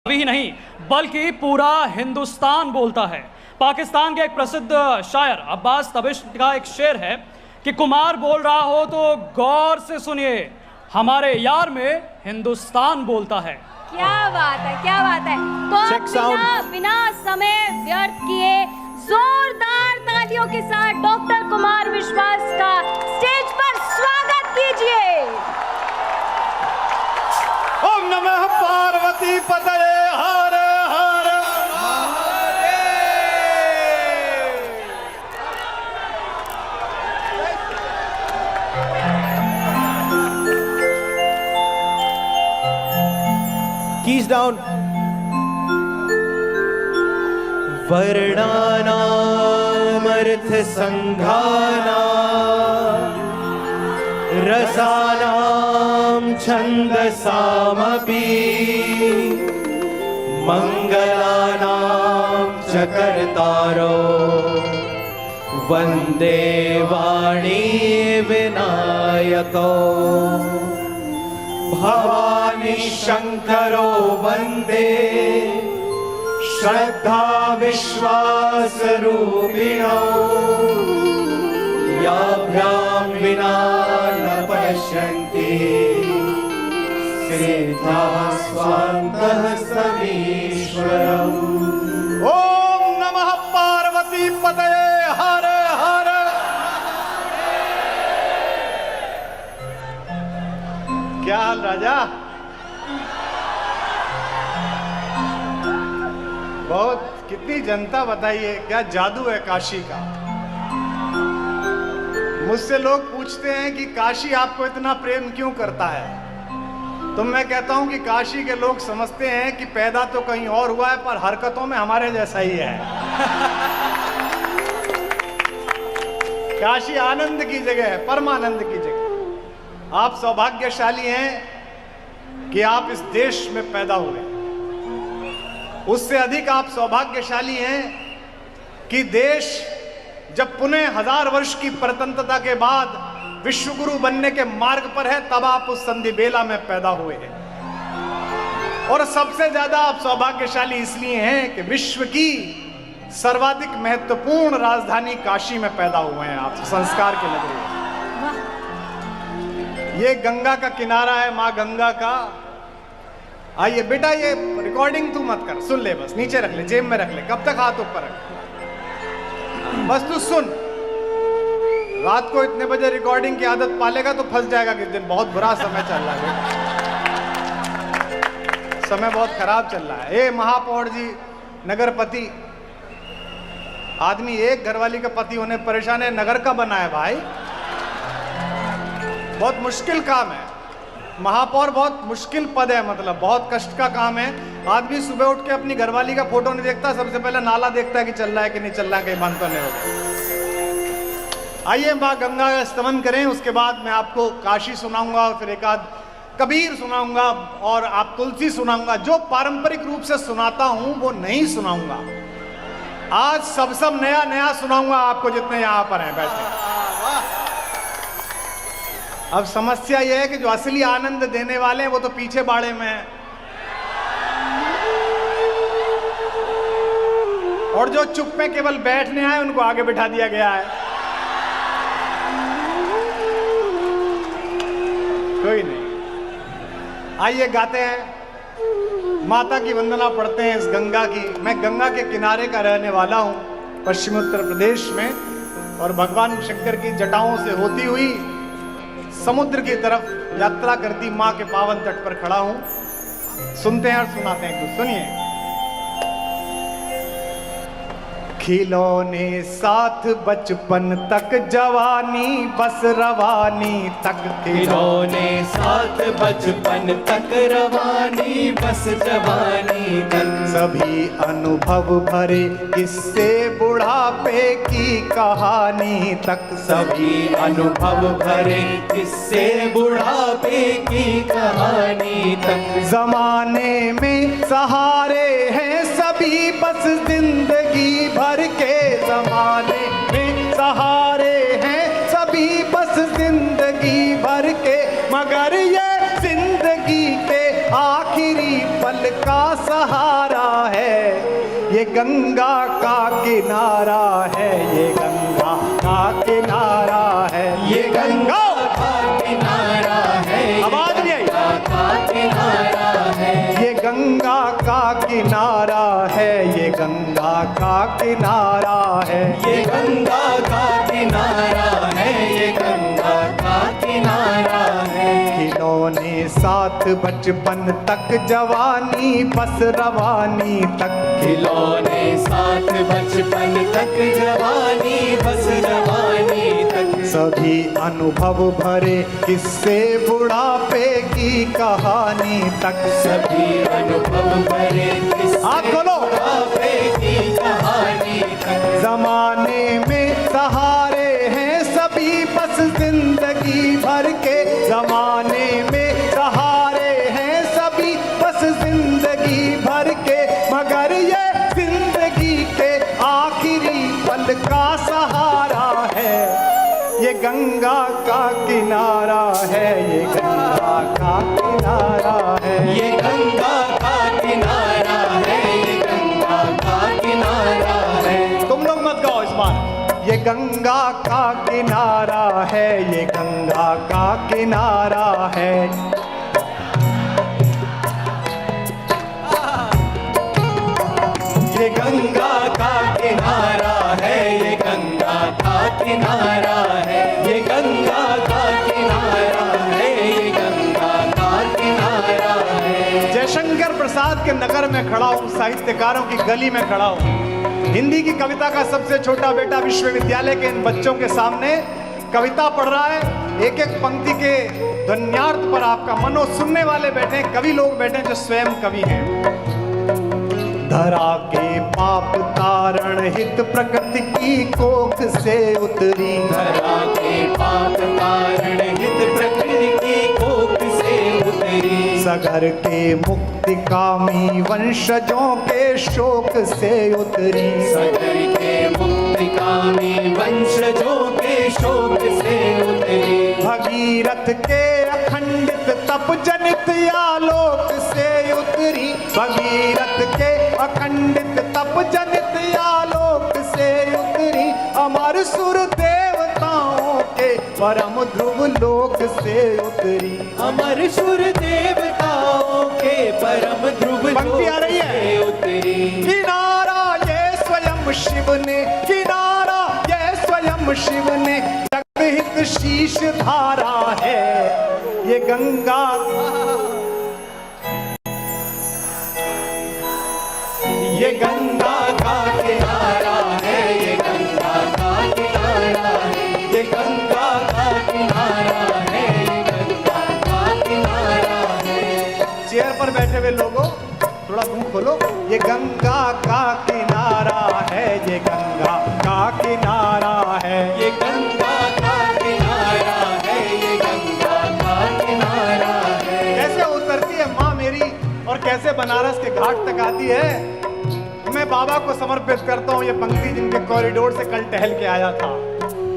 ही नहीं बल्कि पूरा हिंदुस्तान बोलता है। पाकिस्तान के एक प्रसिद्ध शायर अब्बास तबिश का एक शेर है कि कुमार बोल रहा हो तो गौर से सुनिए, हमारे यार में हिंदुस्तान बोलता है। क्या बात है, क्या बात है। तो बिना समय व्यर्थ किए जोरदार तालियों के साथ डॉक्टर कुमार विश्वास का स्टेज पर स्वागत कीजिए। ओम नमः पार्वती पतये हर हर महादेव। Keys down. वर्णानाम अर्थ संघाना रसानां छन्दसामपि मंगलानां च कर्तारो वन्दे वाणी विनायको भवानी शंकरो वन्दे श्रद्धा विश्वास रूपिणो याभ्यां विना न पश्यन्ति सिद्धाः स्वान्तः समीश्वरम्। ओम नमः पार्वती पतये हर हर। क्या हाल राजा? बहुत कितनी जनता बताइए, क्या जादू है काशी का। मुझसे लोग पूछते हैं कि काशी आपको इतना प्रेम क्यों करता है, तो मैं कहता हूं कि काशी के लोग समझते हैं कि पैदा तो कहीं और हुआ है पर हरकतों में हमारे जैसा ही है। काशी आनंद की जगह है, परमानंद की जगह। आप सौभाग्यशाली हैं कि आप इस देश में पैदा हुए। उससे अधिक आप सौभाग्यशाली हैं कि देश जब पुनः 1000 वर्ष की स्वतंत्रता के बाद विश्वगुरु बनने के मार्ग पर है, तब आप उस संधि बेला में पैदा हुए हैं। और सबसे ज्यादा आप सौभाग्यशाली इसलिए हैं कि विश्व की सर्वाधिक महत्वपूर्ण राजधानी काशी में पैदा हुए हैं आप, संस्कार के नगरी। ये गंगा का किनारा है, माँ गंगा का। आइए बेटा, ये रिकॉर्डिंग तू मत कर, सुन ले बस, नीचे रख ले, जेब में रख ले, कब तक हाथ ऊपर रख, बस तू सुन। रात को इतने बजे रिकॉर्डिंग की आदत पालेगा तो फंस जाएगा किस दिन। बहुत बुरा समय चल रहा है, समय बहुत खराब चल रहा है। ए महापौर जी, नगरपति, आदमी एक घरवाली का पति होने परेशान है, नगर का बना है भाई। बहुत मुश्किल काम है, महापौर बहुत मुश्किल पद है, मतलब बहुत कष्ट का काम है। आदमी सुबह उठ के अपनी घरवाली का फोटो नहीं देखता, सबसे पहले नाला देखता है कि चल रहा है कि नहीं चल रहा है, कहीं बंद तो नहीं हो गया। आइए माँ गंगा का स्तमन करें, उसके बाद मैं आपको काशी सुनाऊंगा और फिर एक आध कबीर सुनाऊंगा और आप तुलसी सुनाऊंगा। जो पारंपरिक रूप से सुनाता हूं वो नहीं सुनाऊंगा। आज सब नया नया सुनाऊंगा आपको, जितने यहां पर हैं बैठे। अब समस्या यह है कि जो असली आनंद देने वाले हैं वो तो पीछे बाड़े में हैं, और जो चुप में केवल बैठने आए उनको आगे बिठा दिया गया है। कोई नहीं, आइए गाते हैं, माता की वंदना पढ़ते हैं इस गंगा की। मैं गंगा के किनारे का रहने वाला हूं, पश्चिमी उत्तर प्रदेश में, और भगवान शंकर की जटाओं से होती हुई समुद्र की तरफ यात्रा करती मां के पावन तट पर खड़ा हूं। सुनते हैं और सुनाते हैं कुछ, सुनिए। खिलौने साथ बचपन तक जवानी बस रवानी तक, खिलौने साथ बचपन तक रवानी बस जवानी तक, सभी अनुभव भरे किस्से बुढ़ापे की कहानी तक, सभी अनुभव भरे किस्से बुढ़ापे की कहानी तक। जमाने में सहारे हैं सभी बस जिंदगी भर के, जमाने में सहारे हैं सभी बस जिंदगी भर के, मगर ये जिंदगी के आखिरी पल का सहारा सहारा है, ये गंगा का किनारा है, ये गंगा का किनारा है, ये गंगा का किनारा है, आवाज नहीं आई, का किनारा है, ये गंगा का किनारा है, ये गंगा का किनारा है, ये गंगा का किनारा है, ये गंगा का किनारा है। खिलौने साथ बचपन तक जवानी बस रवानी तक, खिलौने साथ बचपन तक जवानी बस जवानी तक, सभी अनुभव भरे किस्से बुढ़ापे की कहानी तक, सभी अनुभव भरे हाथ खोलो। बुढ़ापे की कहानी तक, जमाने में सहारे हैं सभी बस जिंदगी भर के, जमाने में सहारे हैं सभी बस जिंदगी भर के, मगर ये जिंदगी के आखिरी पल का सहारा है, ये गंगा का किनारा है, ये गंगा का किनारा है, ये गंगा का किनारा है, ये गंगा का किनारा है। तुम लोग मत गाओ इस बार, ये गंगा का किनारा है, ये गंगा का किनारा है, ये गंगा का किनारा है, ये गंगा का किनारा है, ये गंगा का किनारा है, ये गंगा का किनारा है। जयशंकर प्रसाद के नगर में खड़ा हूँ, साहित्यकारों की गली में खड़ा हूँ, हिंदी की कविता का सबसे छोटा बेटा विश्वविद्यालय के इन बच्चों के सामने कविता पढ़ रहा है। एक एक पंक्ति के ध्वन्यार्थ पर आपका मनो सुनने वाले बैठे, कवि लोग बैठे जो स्वयं कवि हैं। धरा के पाप तारण हित प्रकृति की कोख से उतरी, धरा के पाप कारण हित प्रकृति की कोख से उतरी, सगर के मुक्ति कामी वंशजों के शोक से उतरी, सगर के मुक्तिकामी वंशजों के शोक से उतरी, भगीरथ के अखंडित तप जनित आलोक से उतरी, भगीरथ के अखंडित तप जनित आलोक से उतरी, अमर सुर देवताओं के परम ध्रुव लोक से उतरी। अमर सुर देवताओं के परम ध्रुव पंक्ति आ रही है। से उतरी, किनारा ये स्वयं शिव ने, किनारा ये स्वयं शिव ने जगहित शीश धारा है, ये गंगा ये गंगा का किनारा है, ये गंगा का किनारा है, ये गंगा का किनारा है, ये गंगा का किनारा है। चेयर पर बैठे हुए लोगों थोड़ा मुंह खोलो, ये गंगा का किनारा है, ये गंगा का किनारा है, ये गंगा का किनारा है, ये गंगा का किनारा है। कैसे उतरती है माँ मेरी और कैसे बनारस के घाट तक आती है। मैं बाबा को समर्पित करता हूँ ये पंक्ति, जिनके कॉरिडोर से कल टहल के आया था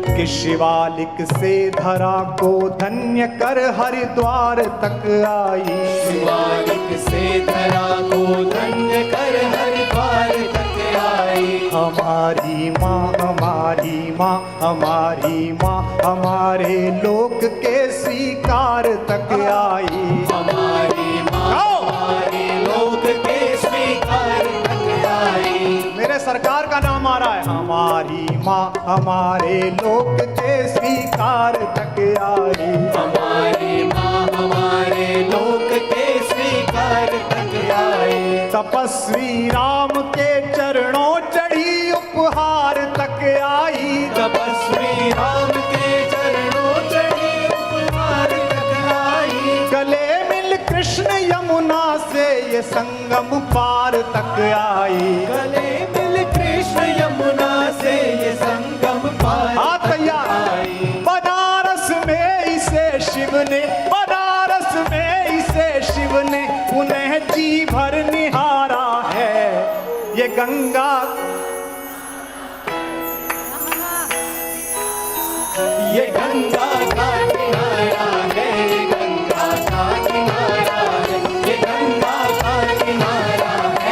कि शिवालिक से धरा को धन्य कर हरिद्वार तक आई, शिवालिक से धरा को धन्य कर हरिद्वार तक आई, हमारी माँ हमारी माँ हमारी माँ हमारे लोक के स्वीकार तक आई, हमारी माँ हमारे लोक के स्वीकार तक आई। मेरे सरकार का नाम आ रहा है, हमारी माँ हमारे लोक के स्वीकार तक आई, हमारी माँ हमारे लोक के स्वीकार तक आई। तपस्वी राम के चरणों चढ़ी उपहार तक आई, तपस्वी राम के चरणों चढ़ी उपहार तक आई। गले मिल कृष्ण यमुना से ये संगम पार तक आई। गले मिल कृष्ण यमुना से ये संगम पार हाथ तैयार। आई। बनारस में इसे शिव ने, बनारस में इसे शिव ने पुनः जी भर निहारा है, ये गंगा ये गंगा का किनारा है, ये गंगा का किनारा है, ये गंगा का किनारा है,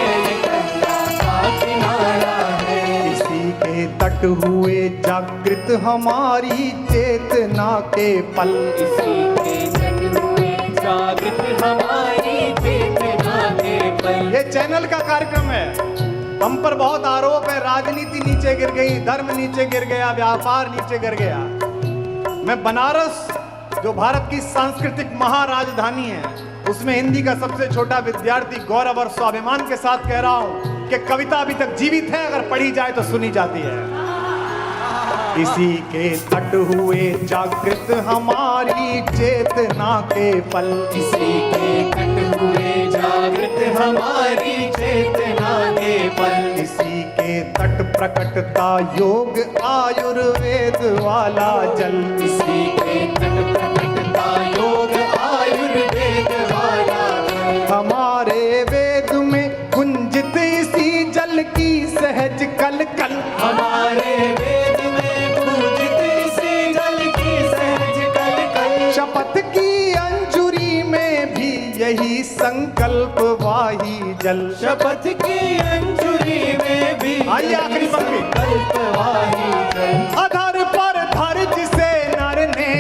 हुए जागृत हमारी चेतना के पल, इसी के तट हुए जागृत हमारी चेतना के पल। ये चैनल का कार्यक्रम है। हम पर बहुत आरोप है, राजनीति नीचे गिर गई, धर्म नीचे गिर गया, व्यापार नीचे गिर गया। मैं बनारस जो भारत की सांस्कृतिक महाराजधानी है, उसमें हिंदी का सबसे छोटा विद्यार्थी गौरव और स्वाभिमान के साथ कह रहा हूं कि कविता अभी तक जीवित है, अगर पढ़ी जाए तो सुनी जाती है। इसी के तट हुए जागृत हमारी चेतना के पल, इसी के तट हुए जागृत हमारी चेतना के पल। इसी के तट प्रकटता योग आयुर्वेद वाला जल, इसी के तट प्रकटता योग आयुर्वेद वाला जल। हमारे वेद में गुंजित इसी जल की सहज कल कल, हमारे वेद में पूजित इसी जल की सहज कल कल। शपथ की अंजुरी में भी यही संकल्प वाही जल। शपथ की अंजुरी में भी आइए आखिरी पंक्ति। कल्पवाही जल। अधर पर धर जिसे नर ने,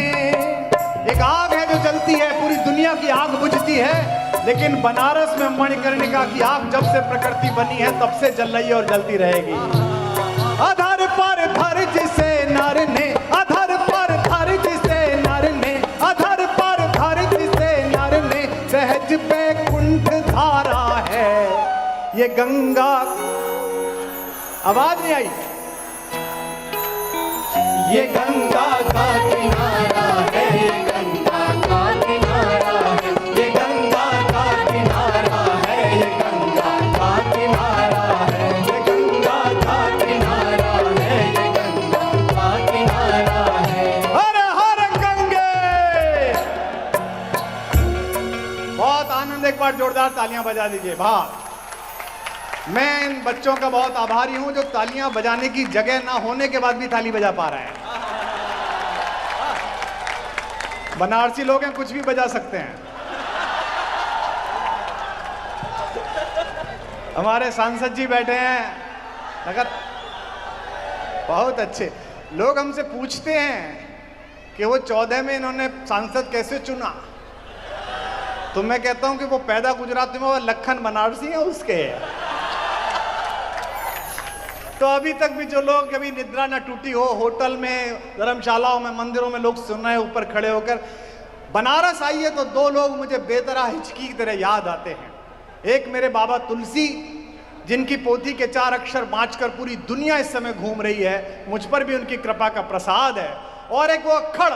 एक आग है जो जलती है, पूरी दुनिया की आग बुझती है, लेकिन बनारस में मणिकर्णिका की आग जब से प्रकृति बनी है तब से जल रही है और जलती रहेगी। अधर पर धर जिसे नर ने, अधर पर धर जिसे नर ने, अधर पर धर जिसे नर ने, सहज पे कुंठ धारा है ये गंगा। आवाज नहीं आई। ये गंगा का किनारा है, ये गंगा का किनारा है, ये गंगा का किनारा है, ये गंगा का किनारा है, ये गंगा का किनारा है, ये गंगा का किनारा है। हर हर गंगे। बहुत आनंद, एक बार जोरदार तालियां बजा दीजिए। वाह, मैं इन बच्चों का बहुत आभारी हूं जो तालियां बजाने की जगह ना होने के बाद भी ताली बजा पा रहे हैं। बनारसी लोग हैं, कुछ भी बजा सकते हैं। हमारे सांसद जी बैठे हैं, नगर बहुत अच्छे लोग। हमसे पूछते हैं कि वो 14 में इन्होंने सांसद कैसे चुना, तो मैं कहता हूं कि वो पैदा गुजरात में, वो लखन बनारसी है उसके। तो अभी तक भी जो लोग कभी निद्रा ना टूटी हो, होटल में, धर्मशालाओं में, मंदिरों में लोग सुन रहे हैं ऊपर खड़े होकर, बनारस आइए तो दो लोग मुझे बेतरह हिचकी की तरह याद आते हैं। एक मेरे बाबा तुलसी, जिनकी पोथी के 4 अक्षर बांचकर पूरी दुनिया इस समय घूम रही है, मुझ पर भी उनकी कृपा का प्रसाद है। और एक वो अक्खड़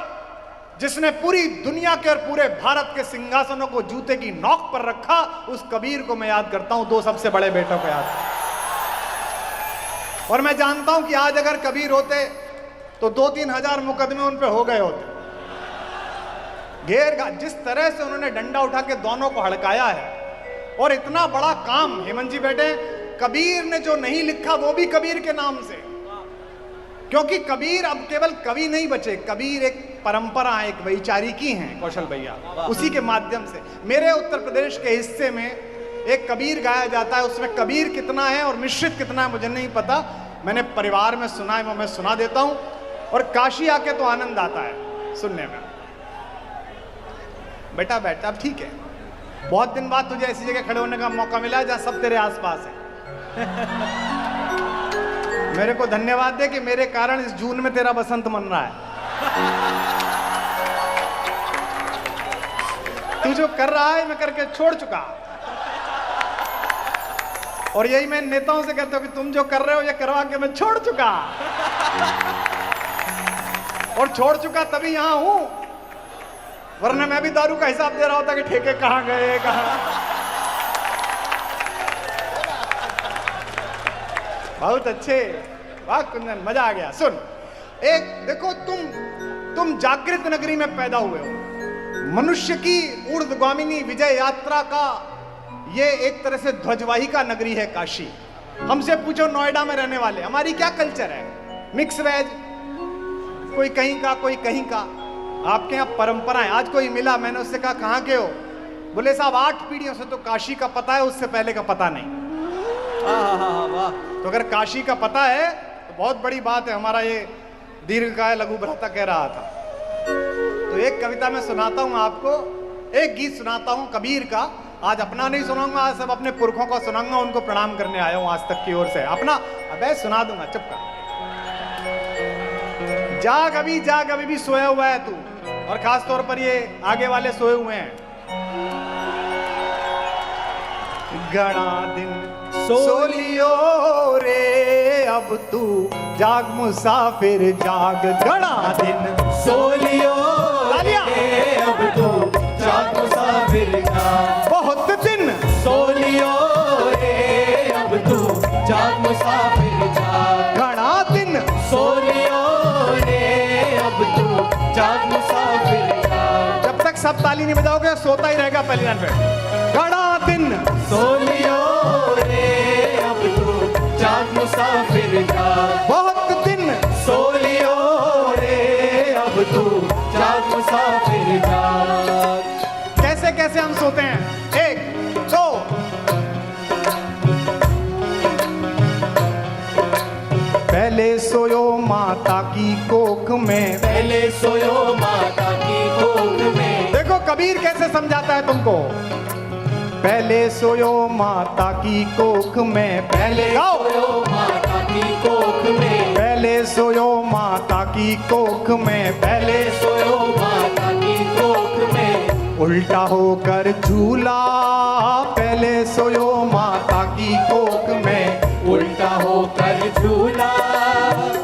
जिसने पूरी दुनिया के और पूरे भारत के सिंहासनों को जूते की नोक पर रखा, उस कबीर को मैं याद करता हूं, 2 सबसे बड़े बेटों को याद। और मैं जानता हूं कि आज अगर कबीर होते तो 2-3 हजार मुकदमे उन पे हो गए होते। जिस तरह से उन्होंने डंडा उठा के दोनों को हड़काया है, और इतना बड़ा काम, हेमंत जी बेटे, कबीर ने जो नहीं लिखा वो भी कबीर के नाम से। क्योंकि कबीर अब केवल कवि नहीं बचे, कबीर एक परंपरा, एक वैचारिकी है कौशल भैया, उसी के माध्यम से। मेरे उत्तर प्रदेश के हिस्से में एक कबीर गाया जाता है, उसमें कबीर कितना है और मिश्रित कितना है मुझे नहीं पता, मैंने परिवार में सुना है, मैं सुना देता हूं। और काशी आके तो आनंद आता है सुनने में। बेटा बैठ, अब ठीक है, बहुत दिन बाद तुझे ऐसी जगह खड़े होने का मौका मिला जहां सब तेरे आसपास है। मेरे को धन्यवाद दे कि मेरे कारण इस जून में तेरा बसंत मन रहा है। तू जो कर रहा है मैं करके छोड़ चुका, और यही मैं नेताओं से कहता हूं कि तुम जो कर रहे हो ये करवा के मैं छोड़ चुका, और छोड़ चुका तभी यहां हूं, वरना मैं भी दारू का हिसाब दे रहा होता कि ठेके कहां गए कहां। बहुत अच्छे, वाह कुंदन, मजा आ गया। सुन, एक देखो, तुम जागृत नगरी में पैदा हुए हो, मनुष्य की ऊर्ध्वगामिनी विजय यात्रा का ये एक तरह से ध्वजवाही का नगरी है काशी। हमसे पूछो नोएडा में रहने वाले, हमारी क्या कल्चर है, मिक्स वेज, कोई कहीं का कोई कहीं का। आपके यहाँ परंपराएं। आज कोई मिला, मैंने उससे कहा कहाँ के हो, बोले साहब 8 पीढ़ियों से तो काशी का पता है, उससे पहले का पता नहीं। वाह। तो अगर काशी का पता है तो बहुत बड़ी बात है, हमारा ये दीर्घकाय लघु भ्राता कह रहा था। तो एक कविता मैं सुनाता हूं आपको, एक गीत सुनाता हूं कबीर का। आज अपना नहीं सुनाऊंगा, आज सब अपने पुरखों का सुनाऊंगा, उनको प्रणाम करने आया हूं आज तक की ओर से। अपना अबे सुना दूंगा, चुप कर। जाग अभी भी सोया हुआ है तू, और खास तौर पर ये आगे वाले सोए हुए हैं। घना दिन सो लियो रे अब तू, जाग मुसाफिर जाग। घना दिन सो लियो रे अब तू, जाग मुसाफिर जाग। बहुत दिन सो लियो रे अब तू, जाग मुसाफिर जाग। घना दिन सो लियो रे अब तू, जाग मुसाफिर जाग। जब तक सब ताली नहीं बजाओगे सोता ही रहेगा पहली लाइन पे। घना दिन सो लियो रे अब तू, जाग मुसाफिर जाग। बहुत दिन सो लियो रे अब तू, जाग मुसाफिर जाग। कैसे कैसे हम सोते हैं, 1 2 पहले सोयो माता की कोख में, पहले सोयो माता की कोख में। देखो कबीर कैसे समझाता है तुमको। पहले सोयो माता की कोख में, पहले गाओ। सोयो माता की कोख में, पहले सोयो माता की कोख में, पहले सोयो माता की कोख में। उल्टा होकर झूला, पहले सोयो माता की कोख में, उल्टा होकर झूला।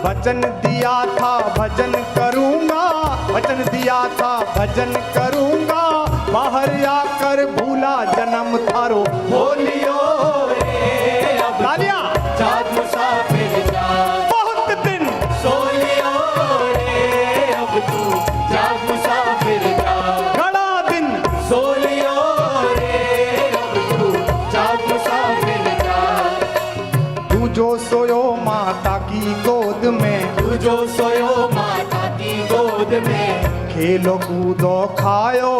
वचन दिया था भजन करूंगा, वचन दिया था भजन करूंगा, बाहर आकर भूला जन्म थारो। बोलियो रे अब तालियां। जाग मुसाफिर जाग। बहुत दिन सो लियो रे अब तू, जाग मुसाफिर जाग। घना दिन सो लियो रे अब तू, जाग मुसाफिर जाग। तू जो सोयो माता की गोद में, तू जो सोयो माता की गोद में। खेलो कूदो खायो,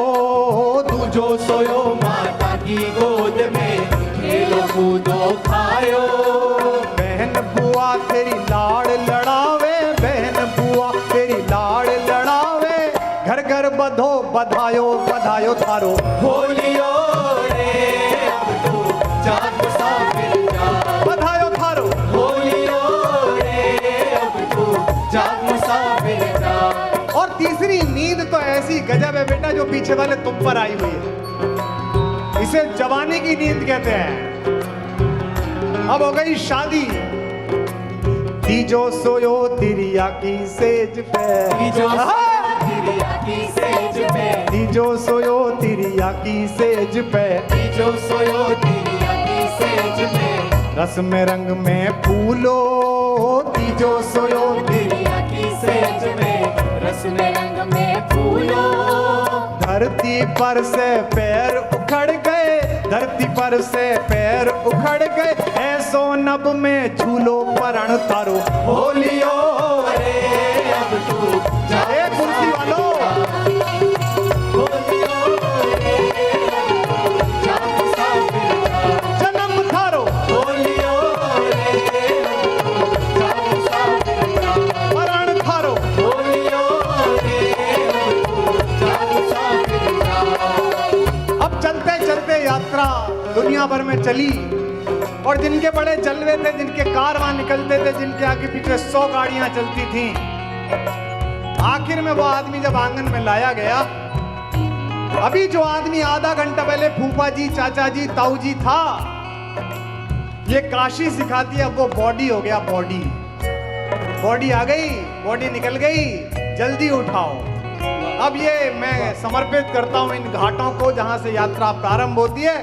तू जो सोयो माता की गोद में। खेलो कूदो खायो। बहन बुआ तेरी लाड़ लड़ावे, बहन बुआ तेरी लाड़ लड़ावे, घर घर बधो बधायो बधायो थारो। बोलियो रे अब तू, जाग मुसाफिर जाग। बधायो थारो। बोलियो रे अब तू, जाग मुसाफिर जाग। और तीसरी नींद तो ऐसी गजब है बेटा जो पीछे वाले तुम पर आई हुई है, इसे जवानी की नींद कहते हैं। अब हो गई शादी। तीजो सोयो तिरिया की सेज पे, तीजो तिरिया की सेज पे। तीजो सोयो तिरिया की सेज पे, तीजो सोयो तिरिया की सेज पे। रस में रंग में फूलो, तीजो सोयो तिरिया की सेज में, रस में रंग में फूलो। धरती पर से पैर उखड़ गए, धरती पर से पैर उखड़ गए, ऐसो नभ में झूलो परण तारो। बोलियो रे अब तू, ए कुर्सी वालों, बोलियो रे अब तू, जाग मुसाफिर जाग। जन्म थारो। बोलियो रे अब तू, जाग मुसाफिर जाग। परण थारो। बोलियो रे अब तू, जाग मुसाफिर जाग। अब चलते चलते यात्रा दुनिया भर में चली, और जिनके बड़े जलवे थे, जिनके कारवां निकलते थे, जिनके आगे पीछे 100 गाड़ियां चलती थीं, आखिर में वो आदमी जब आंगन में लाया गया, अभी जो आदमी आधा घंटा पहले फूफा जी, चाचा जी, ताऊ जी था, ये काशी सिखाती है, वो बॉडी हो गया। बॉडी बॉडी आ गई, बॉडी निकल गई, जल्दी उठाओ। अब ये मैं समर्पित करता हूं इन घाटों को जहां से यात्रा प्रारंभ होती है।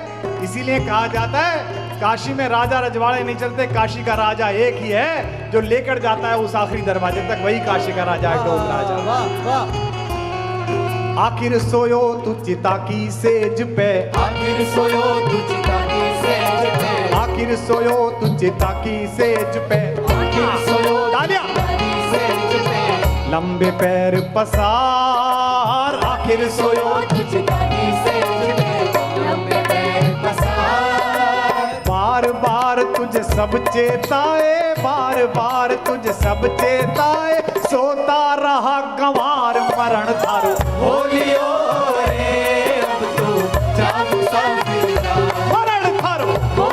इसीलिए कहा जाता है काशी में राजा रजवाड़े नहीं चलते, काशी का राजा एक ही है जो लेकर जाता है उस आखिरी दरवाजे तक, वही काशी का राजा है, डोम राजा। वाह वाह। आखिर सोयो तू चिता की सेज पे, आखिर सोयो तू चिता की सेज पे। आखिर सोयो तू चिता की सेज पे, आखिर सोयो तालियां। चिता की सेज पे। लंबे पैर पसार, आखिर सोयो तू चिता की सेज पे। लंबे पैर पसार। बार बार तुझे सब चेताए, बार बार तुझे सब चेताए, सोता रहा गंवार मरण थारो। बोलियो रे अब तो जा मुसाफिर जा, मरण थारो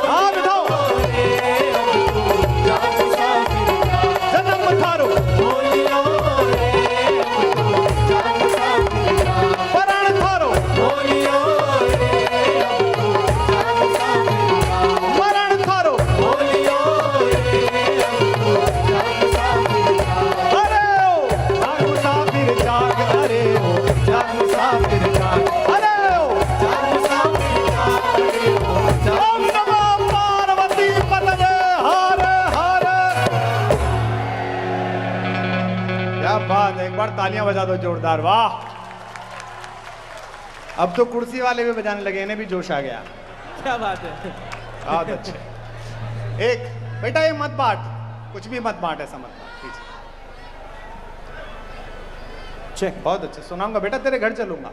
आप जाओ, जा मुसाफिर जा, जन्म थारो बोलियो रे अब तो जा मुसाफिर जा, मरण थारो बोलियो रे अब तो जा मुसाफिर जा, मरण थारो। बोलियो रे अब तो जा मुसाफिर जा, अरे ओ जाग मुसाफिर जाग, अरे ओ जाग मुसाफिर जाग, अरे ओ जा मुसाफिर जा, रे ओ जा ओम नमो पार्वती पतये हर हर। क्या बात है, एक बार तालियां बजा दो जोरदार, वाह। अब तो कुर्सी वाले भी बजाने लगे, इन्हें भी जोश आ गया। क्या बात है। बहुत अच्छे। एक बेटा ये मत बांट, कुछ भी मत बांट, ऐसा मत बांट, ठीक है। चेक, बहुत अच्छे, सुनाऊंगा बेटा, तेरे घर चलूंगा,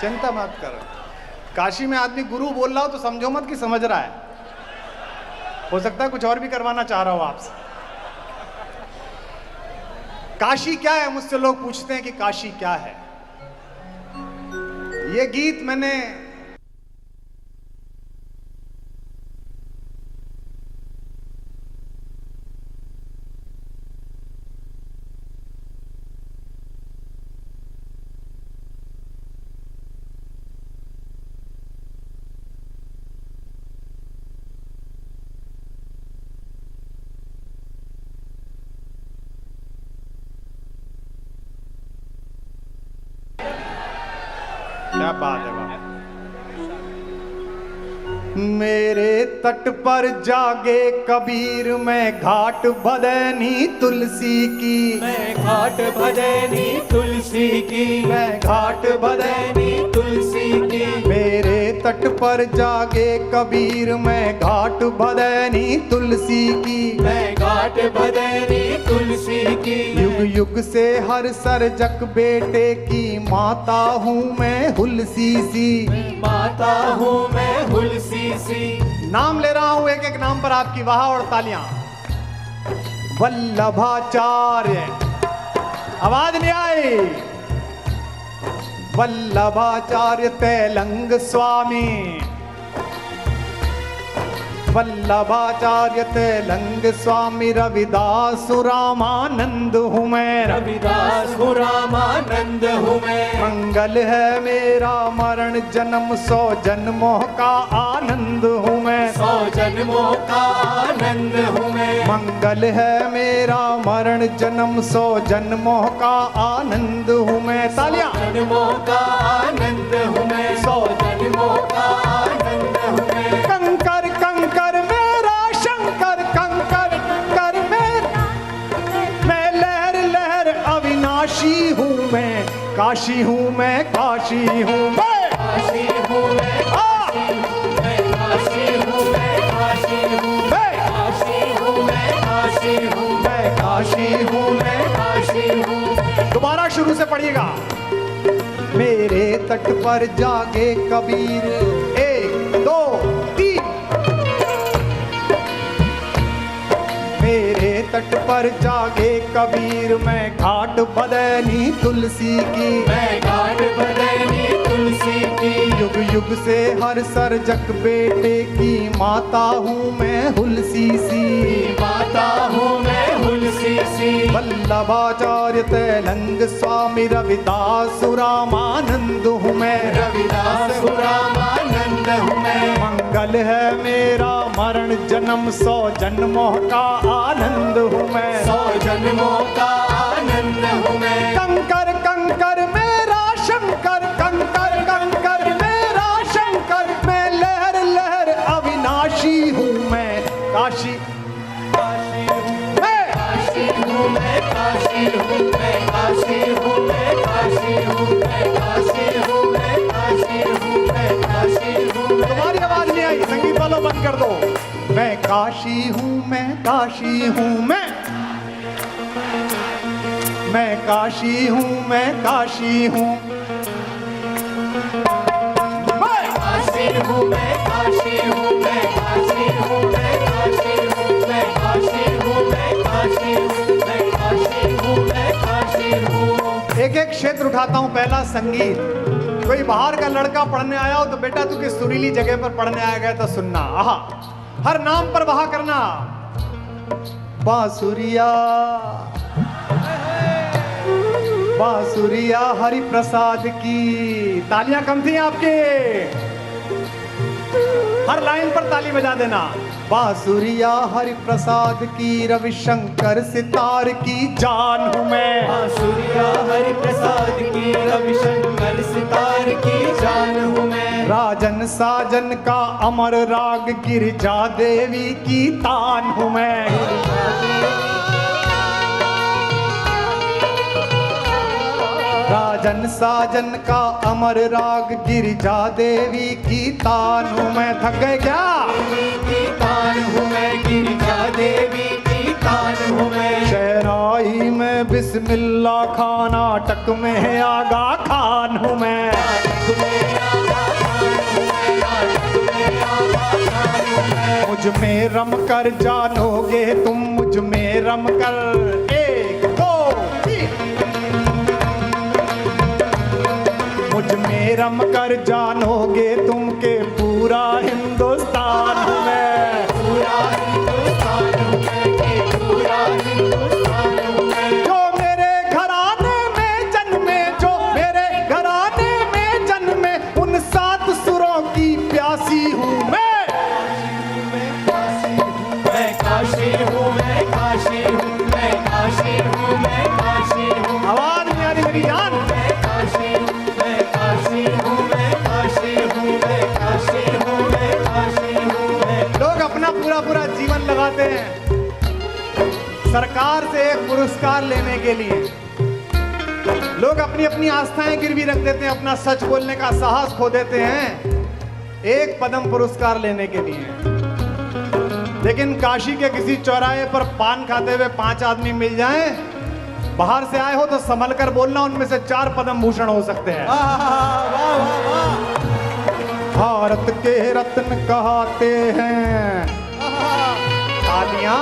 चिंता मत कर। काशी में आदमी गुरु बोल रहा हो तो समझो मत कि समझ रहा है, हो सकता है कुछ और भी करवाना चाह रहा हो आपसे। काशी क्या है, मुझसे लोग पूछते हैं कि काशी क्या है। ये गीत मैंने क्या बात है बाबा। मेरे तट पर जागे कबीर, मैं घाट बदनी तुलसी की, मैं घाट भजनी तुलसी की, मैं घाट बदनी भजनी तुलसी की, मेरे तट पर जागे कबीर, मैं घाट बदनी तुलसी की, मैं घाट भजनी तुलसी की, युग युग से हर सरजक बेटे की माता हूँ मैं हुलसी सी। माता हूँ मैं हुलसी सी। नाम ले रहा हूँ एक एक नाम पर आपकी वाह और तालियां। वल्लभाचार्य, आवाज नहीं आई। वल्लभाचार्य तेलंग स्वामी, वल्लभाचार्य तेलंग स्वामी, रविदास रामानंद हूँ मैं, रविदास हूँ रामानंद हूँ मैं, मंगल है मेरा मरण जन्म, 100 जन्मों का आनंद हूँ मैं, 100 जन्मों का आनंद हूँ मैं, मंगल है मेरा मरण जन्म, 100 जन्मों का आनंद हूँ मैं। तालियां। जन्मों का आनंद हूँ मैं, 100 जन्मों का आनंद हूँ मैं, कंकर कंकर मेरा शंकर, कंकर कंकर मेरा, मैं लहर लहर अविनाशी हूँ मैं, काशी हूँ मैं, काशी हूँ मैं, काशी हूँ मैं, काशी हूँ मैं, काशी हूँ मैं, काशी हूँ मैं, काशी हूँ मैं, काशी हूँ मैं। काशी हूँ। दोबारा शुरू से पढ़िएगा। मेरे तट पर जागे कबीर, 1 2 3। मेरे तट पर जागे कबीर, मैं घाट बदनी तुलसी की, मैं घाट बदनी तुलसी की, युग युग से हर सरजक बेटे की माता हूँ मैं हुलसी सी, माता हूँ मैं हुलसी सी, वल्लभाचार्य तेलंग स्वामी, रविदास रामानंद हूँ मैं, रविदास रामानंद हूँ मैं, मंगल है मेरा मरण जन्म, 100 जन्मों का आनंद हूँ मैं, 100 जन्मों का आनंद हूँ मैं, कंकर कंकर मेरा शंकर, कंकर कंकर मेरा शंकर, मैं लहर लहर अविनाशी हूँ मैं, काशी काशी हूँ मैं, काशी हूँ मैं, काशी हूँ मैं, काशी हूँ मैं, काशी हूँ मैं, काशी हूँ मैं, काशी हूँ मैं, काशी हूँ। तुम्हारी आवाज नहीं आई, संगीत वालों बंद कर दो। मैं काशी हूँ मैं, काशी हूँ मैं काशी हूँ, मैं काशी हूँ, काशी हूँ मैं, काशी हूँ मैं, काशी सिखाता हूं पहला संगीत। कोई बाहर का लड़का पढ़ने आया हो तो बेटा तू किस सुरीली जगह पर पढ़ने आया गया तो सुनना। आहा, हर नाम पर वहा करना। बांसुरिया बांसुरिया हरि प्रसाद की। तालियां कम थी आपके, हर लाइन पर ताली बजा देना। बांसुरिया हरि प्रसाद की, रविशंकर सितार की जान हूं मैं। बांसुरिया हरि प्रसाद की, रविशंकर सितार की जान हूं मैं। राजन साजन का अमर राग, गिरिजा देवी की तान हूं मैं। राजन साजन का अमर राग, गिरिजा देवी की तान हूं मैं। थक गए क्या? की तान हूं मैं, गिरिजा देवी की तान हूं मैं। शहनाई में बिस्मिल्ला खान, नाटक में आगा खान हूं मैं। मुझ में रम कर जानोगे तुम, मुझ में रम कर। एक दो तीन। मुझ में रम कर जानोगे तुम के पूरा हिंदुस्तान हूं मैं। पूरा हिंदुस्तान हूं मैं, कि पूरा हिंदुस्तान हूं मैं। जो मेरे घराने में जन्मे, जो मेरे घराने में जन्मे, उन 7 सुरों की प्यासी हूं मैं। मैं काशी हूँ, मैं काशी हूँ, मैं काशी हूँ, मैं काशी हूँ। आवाज नहीं आ रही मेरी जान। मैं काशी हूँ, मैं काशी हूँ, मैं काशी हूँ, मैं काशी हूँ, मैं काशी हूँ, मैं। लोग अपना पूरा पूरा जीवन लगाते हैं सरकार से एक पुरस्कार लेने के लिए। लोग अपनी अपनी आस्थाएं गिरवी रख देते हैं, अपना सच बोलने का साहस खो देते हैं एक पद्म पुरस्कार लेने के लिए। लेकिन काशी के किसी चौराहे पर पान खाते हुए 5 आदमी मिल जाएं, बाहर से आए हो तो संभल कर बोलना, उनमें से 4 पद्म भूषण हो सकते हैं। भारत के रत्न कहते हैं। तालियां।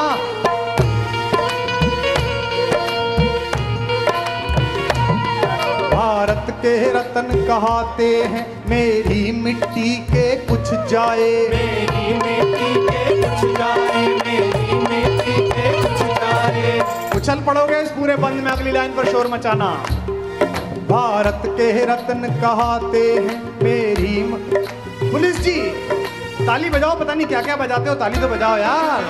भारत के रत्न कहते हैं, मेरी मिट्टी के कुछ जाए। मेरी मिट्टी के कुछ जाए, मेरी मिट्टी के कुछ जाए। उछल पड़ोगे इस पूरे बंद में, अगली लाइन पर शोर मचाना। भारत के रत्न कहते हैं मेरी। पुलिस जी ताली बजाओ, पता नहीं क्या क्या बजाते हो, ताली तो बजाओ यार।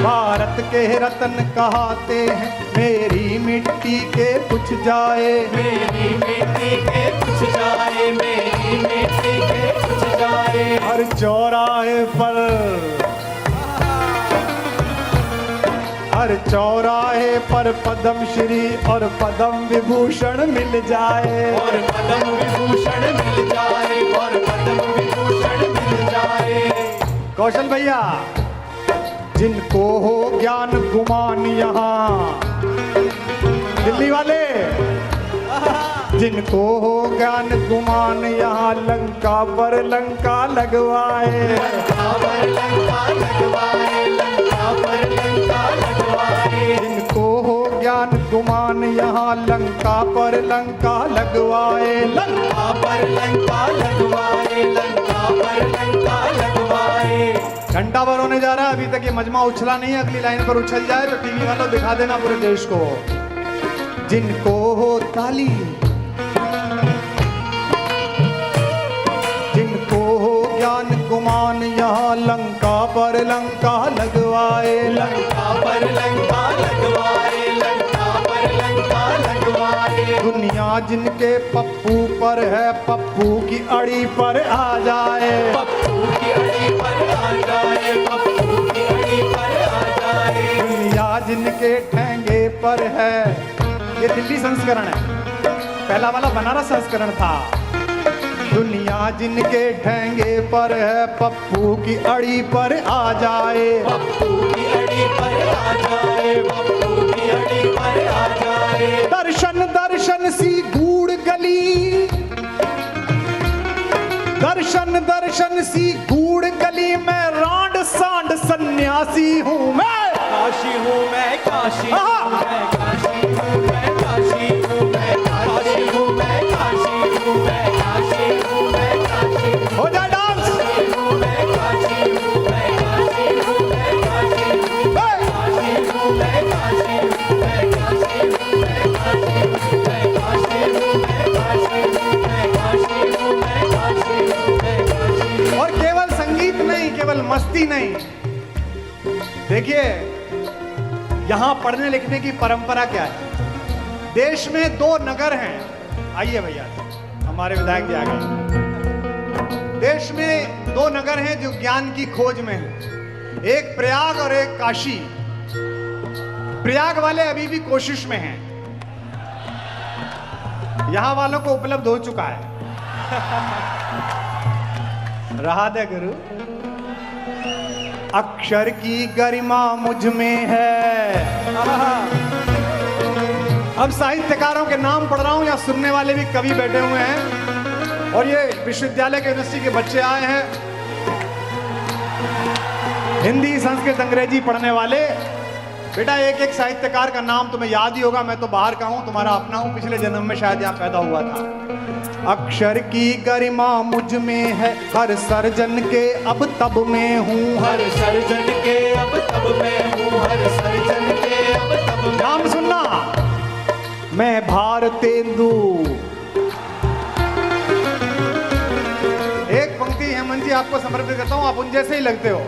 भारत के रत्न कहते हैं, मेरी मिट्टी के कुछ जाए। मेरी मिट्टी के कुछ जाए, मेरी मिट्टी के कुछ जाए। हर चौराहे पर, हर चौराहे पर पद्म श्री और पद्म विभूषण मिल जाए। और पद्म विभूषण मिल जाए, और पद्म विभूषण मिल जाए। कौशल भैया, जिनको हो ज्ञान गुमान यहाँ, दिल्ली वाले, जिनको हो ज्ञान गुमान यहाँ, लंका पर लंका लगवाए। लंका पर लंका लगवाए, लंका पर लंका लगवाए। जिनको हो ज्ञान गुमान यहाँ, लंका पर लंका लगवाए। लंका पर लंका लगवाए, लंका पर लंका लगवाए। घंटा भर होने जा रहा है, अभी तक ये मजमा उछला नहीं है। अगली लाइन पर उछल जाए तो टीवी वालों दिखा देना पूरे देश को। जिनको हो ताली, जिनको हो ज्ञान गुमान यहाँ, लंका पर लंका लगवाए। लंका पर लंका लगवाए, लंका पर लंका लगवाए। दुनिया जिनके पप्पू पर है, पप्पू की अड़ी पर आ जाए। पप्पू की अड़ी पर आ जाए, पप्पू की अड़ी पर आ जाए। दुनिया जिनके ठेंगे पर है, ये दिल्ली संस्करण है, पहला वाला बनारस संस्करण था। दुनिया जिनके ठेंगे पर है, पप्पू की अड़ी पर आ जाए। पप्पू की अड़ी पर आ जाए, पप्पू की अड़ी पर आ जाए। दर्शन दर्शन सी गूढ़ गली, दर्शन दर्शन सी गूढ़ गली में, रांड सांड सन्यासी हूँ मैं। काशी हूँ मैं, काशी हूँ मैं, काशी हूँ मैं, काशी हूँ मैं, काशी केवल मस्ती नहीं, देखिए यहां पढ़ने लिखने की परंपरा क्या है। देश में 2 नगर हैं, आइए भैया हमारे विधायक जी आ गए। देश में 2 नगर हैं जो ज्ञान की खोज में हैं, एक प्रयाग और एक काशी। प्रयाग वाले अभी भी कोशिश में हैं, यहां वालों को उपलब्ध हो चुका है। रहा दे गुरु। अक्षर की गरिमा मुझ में है। अब साहित्यकारों के नाम पढ़ रहा हूं, या सुनने वाले भी कवि बैठे हुए हैं, और ये विश्वविद्यालय के यूनिवर्सिटी के बच्चे आए हैं, हिंदी संस्कृत अंग्रेजी पढ़ने वाले। बेटा एक एक साहित्यकार का नाम तुम्हें याद ही होगा, मैं तो बाहर का हूं, तुम्हारा अपना हूं, पिछले जन्म में शायद यहाँ पैदा हुआ था। अक्षर की गरिमा मुझ में है, हर सर्जन के अब तब में हूँ, हर सर्जन के अब तब में हूँ, हर सर्जन के अब तब में। नाम सुनना, मैं भारतेंदु। एक पंक्ति हेमंत जी आपको समर्पित करता हूँ, आप उन जैसे ही लगते हो।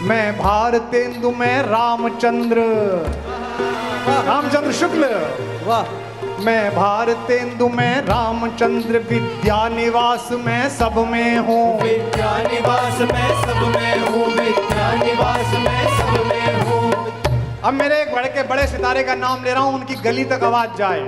मैं भारतेंदु में रामचंद्र, रामचंद्र शुक्ल। वाह। मैं भारतेंदु में रामचंद्र, विद्या निवास में सब में हूँ, विद्या निवास में सब में हूँ, विद्या निवास में सब में हूँ। अब मेरे एक बड़े के बड़े सितारे का नाम ले रहा हूँ, उनकी गली तक आवाज जाए।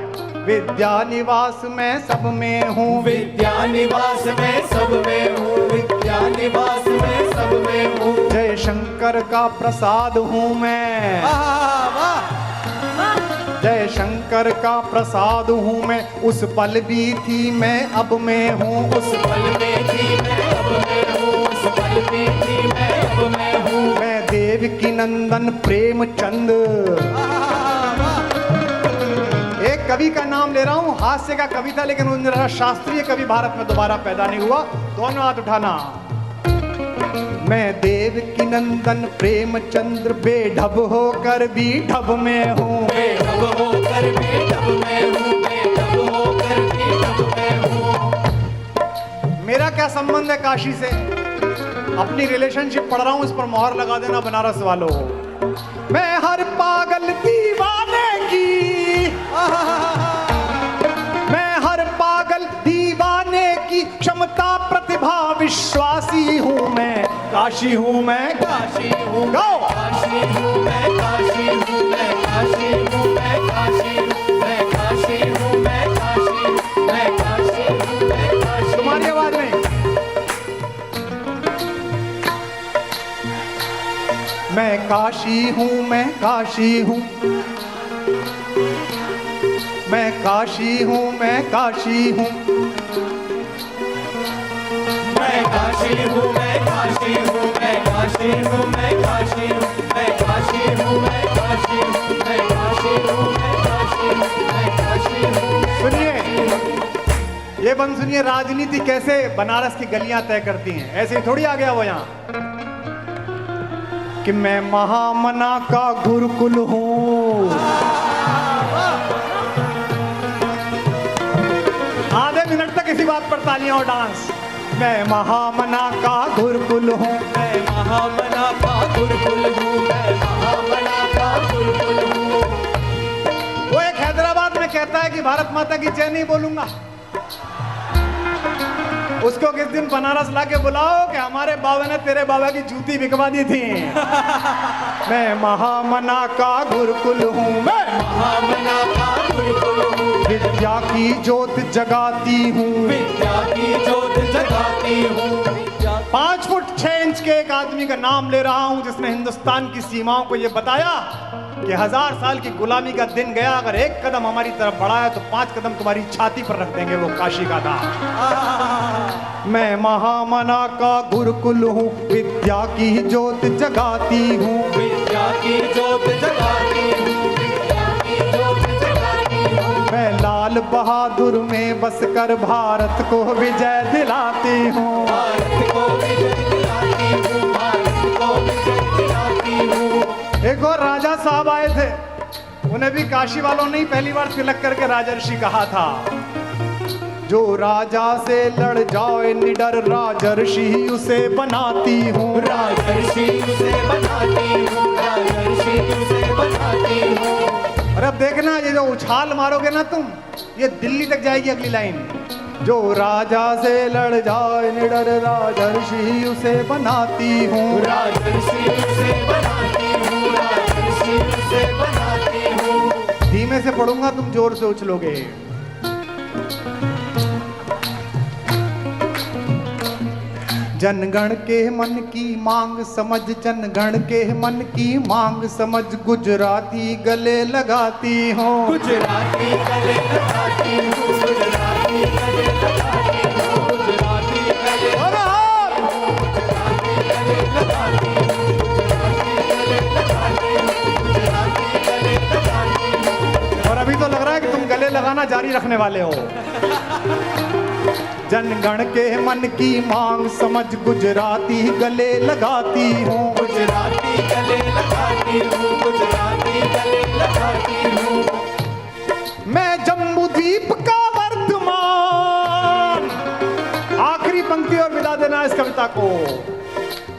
विद्या निवास में सब में हूँ, विद्या निवास में सब में हूँ, विद्या निवास में सब में हूँ। जय शंकर का प्रसाद हूँ मैं, वाह। जय शंकर का प्रसाद हूँ मैं, उस पल भी थी मैं अब मैं हूँ, उस पल में थी मैं अब मैं हूँ, उस पल में थी मैं अब मैं हूँ। मैं देवकी नंदन प्रेमचंद। एक कवि का नाम ले रहा हूँ, हास्य का कवि था, लेकिन उन्हें शास्त्रीय कवि भारत में दोबारा पैदा नहीं हुआ। दोनों हाथ उठाना। मैं देवकी नंदन प्रेमचंद्र, बेढब होकर भी ढब में हूँ, बेढब होकर भी ढब में हूँ, बेढब होकर भी ढब में हूँ। मेरा क्या संबंध है काशी से? अपनी रिलेशनशिप पढ़ रहा हूँ, इस पर मोहर लगा देना बनारस वालों। मैं हर पागल दीवाने की, मैं हर पागल दीवाने की क्षमता प्रतिभा विश्वासी हूँ मैं, काशी हूँ मैं, काशी हूँ, गाओ। काशी हूँ मैं, काशी हूँ मैं, काशी हूँ मैं, काशी हूँ मैं, काशी हूँ मैं, काशी मैं, काशी हूँ मैं, काशी। तुम्हारी आवाज नहीं। मैं काशी हूँ, मैं काशी हूँ, मैं काशी हूँ, मैं काशी हूँ, मैं काशी हूँ, मैं काशी हूँ, मैं काशी हूँ, मैं काशी हूँ, मैं काशी हूँ, मैं काशी हूँ, मैं काशी हूँ, मैं काशी हूँ, मैं काशी हूँ। सुनिए ये बंद सुनिए, राजनीति कैसे बनारस की गलियां तय करती हैं। ऐसे ही थोड़ी आ गया वो यहाँ कि मैं महामना का गुरुकुल हूँ। आधे मिनट तक इसी बात पर तालियां और डांस। मैं महामना का गुरुकुल हूँ, मैं महामना का गुरुकुल हूँ, मैं महामना का गुरुकुल हूँ। वो एक हैदराबाद में कहता है कि भारत माता की जय नहीं बोलूंगा, उसको किस दिन बनारस लाके बुलाओ कि हमारे बाबा ने तेरे बाबा की जूती बिकवा दी थी। मैं महामना का गुरुकुल हूँ, मैं महामना का गुरुकुल हूँ, विद्या की ज्योत जगाती हूँ, विद्या की ज्योत जगाती हूँ। 5 फुट 6 इंच के एक आदमी का नाम ले रहा हूँ जिसने हिंदुस्तान की सीमाओं को यह बताया कि 1000 साल की गुलामी का दिन गया, अगर एक कदम हमारी तरफ बढ़ा है तो 5 कदम तुम्हारी छाती पर रख देंगे, वो काशी का था। मैं महामना का गुरुकुल हूँ, विद्या की ज्योत जगाती हूँ, विद्या की ज्योत जगाती हूँ, विद्या की ज्योत जगाती हूँ। मैं लाल बहादुर में बसकर भारत को विजय दिलाती हूँ, भारत को विजय दिलाती हूँ, भारत को विजय दिलाती हूँ। एक और राजा साहब आए थे, उन्हें भी काशी वालों ने ही पहली बार तिलक करके राजर्षि कहा था। जो राजा से लड़ जाए निडर राजर्षि उसे बनाती हूँ, राजर्षि उसे बनाती हूँ, राजर्षि उसे बनाती हूँ। और अब देखना ये जो उछाल मारोगे ना तुम, ये दिल्ली तक जाएगी अगली लाइन। जो राजा से लड़ जाए निडर राजर्षि उसे बनाती हूँ, राजर्षि उसे बनाती हूँ, राजर्षि उसे बनाती हूँ। धीमे से पढ़ूंगा, तुम जोर से उछलोगे। जनगण के मन की मांग समझ, जनगण के मन की मांग समझ, गुजराती गले लगाती हूँ, गुजराती गले लगाती हूँ, गुजराती गले लगाती हूँ, गुजराती गले लगाती हूँ, गुजराती गले लगाती हूँ, गुजराती गले लगाती हूँ, गुजराती गले लगाती हूँ। और अभी तो लग रहा है कि तुम गले लगाना जारी रखने वाले हो। जनगण के मन की मांग समझ, गुजराती गले लगाती हूँ, गुजराती गले लगाती हूँ, गुजराती गले लगाती हूँ। मैं जम्बू द्वीप का वर्तमान, आखिरी पंक्ति और विदा देना इस कविता को।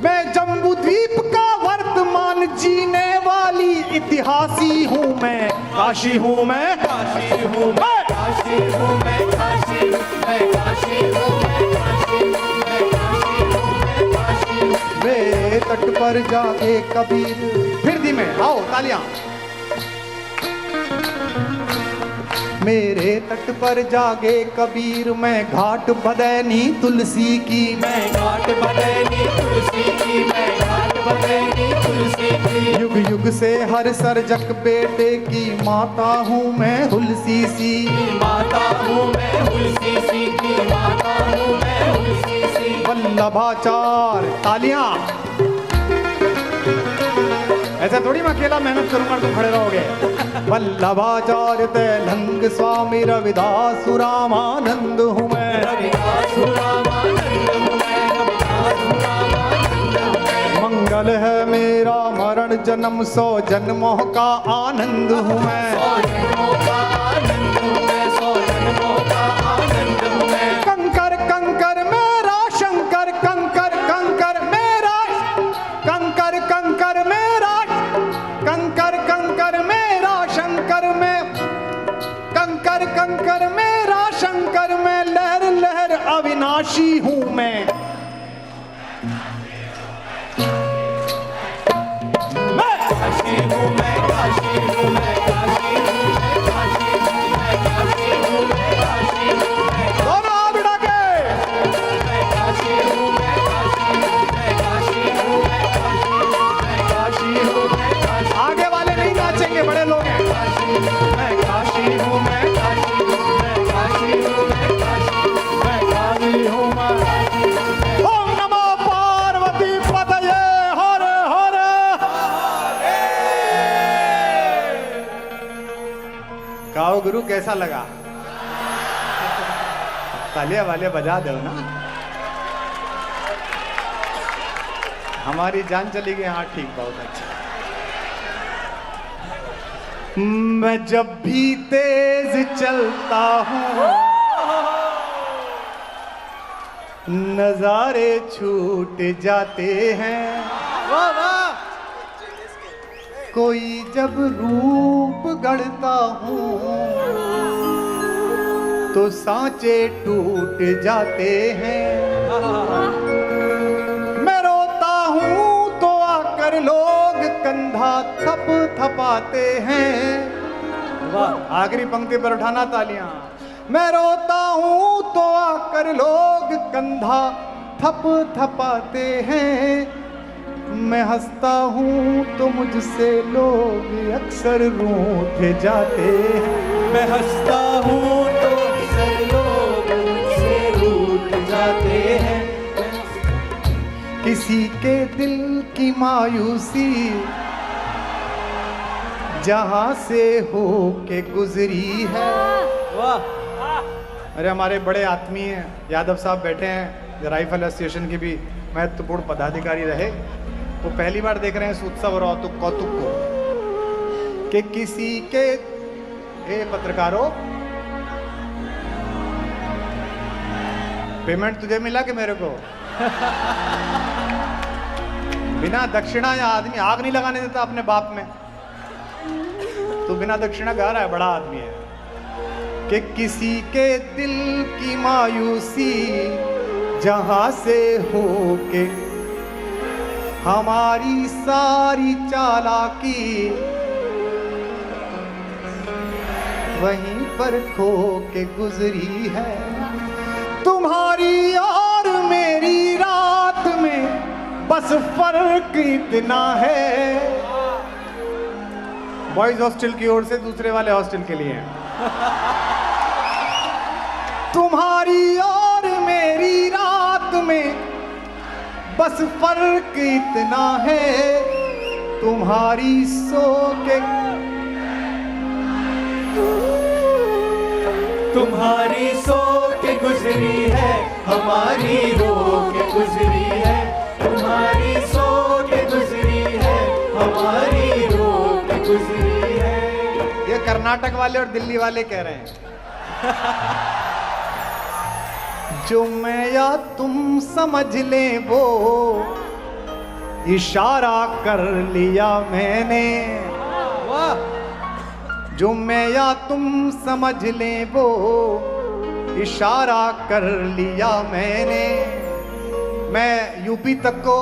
मैं जम्बू द्वीप का वर्तमान जीने वाली इतिहासी हूँ मैं, काशी हूँ मैं, काशी हूँ मैं, काशी हूँ मैं, काशी हूँ मैं, काशी हूँ मैं, काशी हूँ मैं, काशी हूँ मैं, काशी हूँ। मेरे तट पर जाके कबीर, फिर धीमे आओ तालियां। मेरे तट पर जागे कबीर, मैं घाट बदैनी तुलसी की, मैं घाट बदैनी तुलसी की, मैं घाट बदैनी तुलसी की। युग युग से हर सर्जक बेटे की माता हूँ मैं हुलसी सी, माता हूँ मैं हुलसी सी की, माता हूँ मैं हुलसी सी। वल्लभाचार्य तालियां। ऐसा थोड़ी मैं अकेला मेहनत करूंगा तुम खड़े रहोगे। वल्लभाचार्य तेलंग स्वामी रविदास रामानंद हूँ मैं, रविदास रामानंद हूँ मैं, रविदास रामानंद हूँ मैं। मंगल है मेरा मरण जन्म 100 जन्मों का आनंद हूँ मैं, 100 जन्मों का आनंद हूँ मैं, 100 जन्मों का आनंद हूँ मैं। कंकर कंकर मेरा शंकर, कंकर कंकर मेरा, कंकर कंकर मेरा, कंकर कंकर मेरा शंकर में, कंकर कंकर मेरा शंकर में, लहर लहर अविनाशी हूँ मैं। काशी हूँ मैं, काशी हूँ मैं, काशी हूँ मैं, काशी हूँ मैं, काशी हूँ मैं, काशी हूँ मैं। दोनों हाथ उठा के। मैं काशी हूँ मैं, काशी हूँ मैं, काशी हूँ मैं, काशी हूँ मैं, काशी हूँ मैं, काशी। आगे वाले नहीं नाचेंगे, बड़े लोग हैं। मैं काशी हूँ मैं, काशी हूँ मैं, काशी हूँ मैं, काशी मैं काशी हूँ मैं। ओम नमो पार्वती पतये हर हर। गाओ गुरु कैसा लगा? तालियां वालियां बजा दो ना। हमारी जान चली गई। हाँ ठीक, बहुत अच्छा। मैं जब भी तेज चलता हूँ नजारे छूट जाते हैं, कोई जब रूप गढ़ता हूँ तो सांचे टूट जाते हैं। मैं रोता हूँ तो आकर लोग कंधा थप थपाते हैं। वाह, आखिरी पंक्ति पर उठाना तालियां। मैं रोता हूँ तो आकर लोग कंधा थप थपाते हैं, मैं हंसता हूँ तो मुझसे लोग अक्सर रूठ जाते हैं। मैं हंसता हूँ तो अक्सर लोग मुझसे रूठ जाते हैं। किसी के दिल की मायूसी जहाँ से हो के गुजरी है। वाह, अरे हमारे बड़े आत्मीय यादव साहब बैठे हैं, राइफल एसोसिएशन के भी महत्वपूर्ण पदाधिकारी रहे, वो पहली बार देख रहे हैं इस उत्सव और कौतुक को कि किसी के, हे पत्रकारों, पेमेंट तुझे मिला कि मेरे को? बिना दक्षिणा या आदमी आग नहीं लगाने देता अपने बाप में। तू बिना दक्षिणा गा रहा है, बड़ा आदमी है। कि किसी के दिल की मायूसी जहां से हो के हमारी सारी चालाकी वहीं पर खो के गुजरी है। तुम्हारी और मेरी रात में बस फर्क इतना है। बॉयज हॉस्टल की ओर से दूसरे वाले हॉस्टल के लिए। तुम्हारी और मेरी रात में बस फर्क इतना है। तुम्हारी सो के तुम्हारी सो के गुजरी है, हमारी रो के गुजरी है। तुम्हारी सो के गुजरी है, हमारी रो के गुजरी है। ये कर्नाटक वाले और दिल्ली वाले कह रहे हैं। जो मैं या तुम समझ ले वो इशारा कर लिया मैंने। जो मैं या तुम समझ ले वो इशारा कर लिया मैंने। मैं यूपी तक को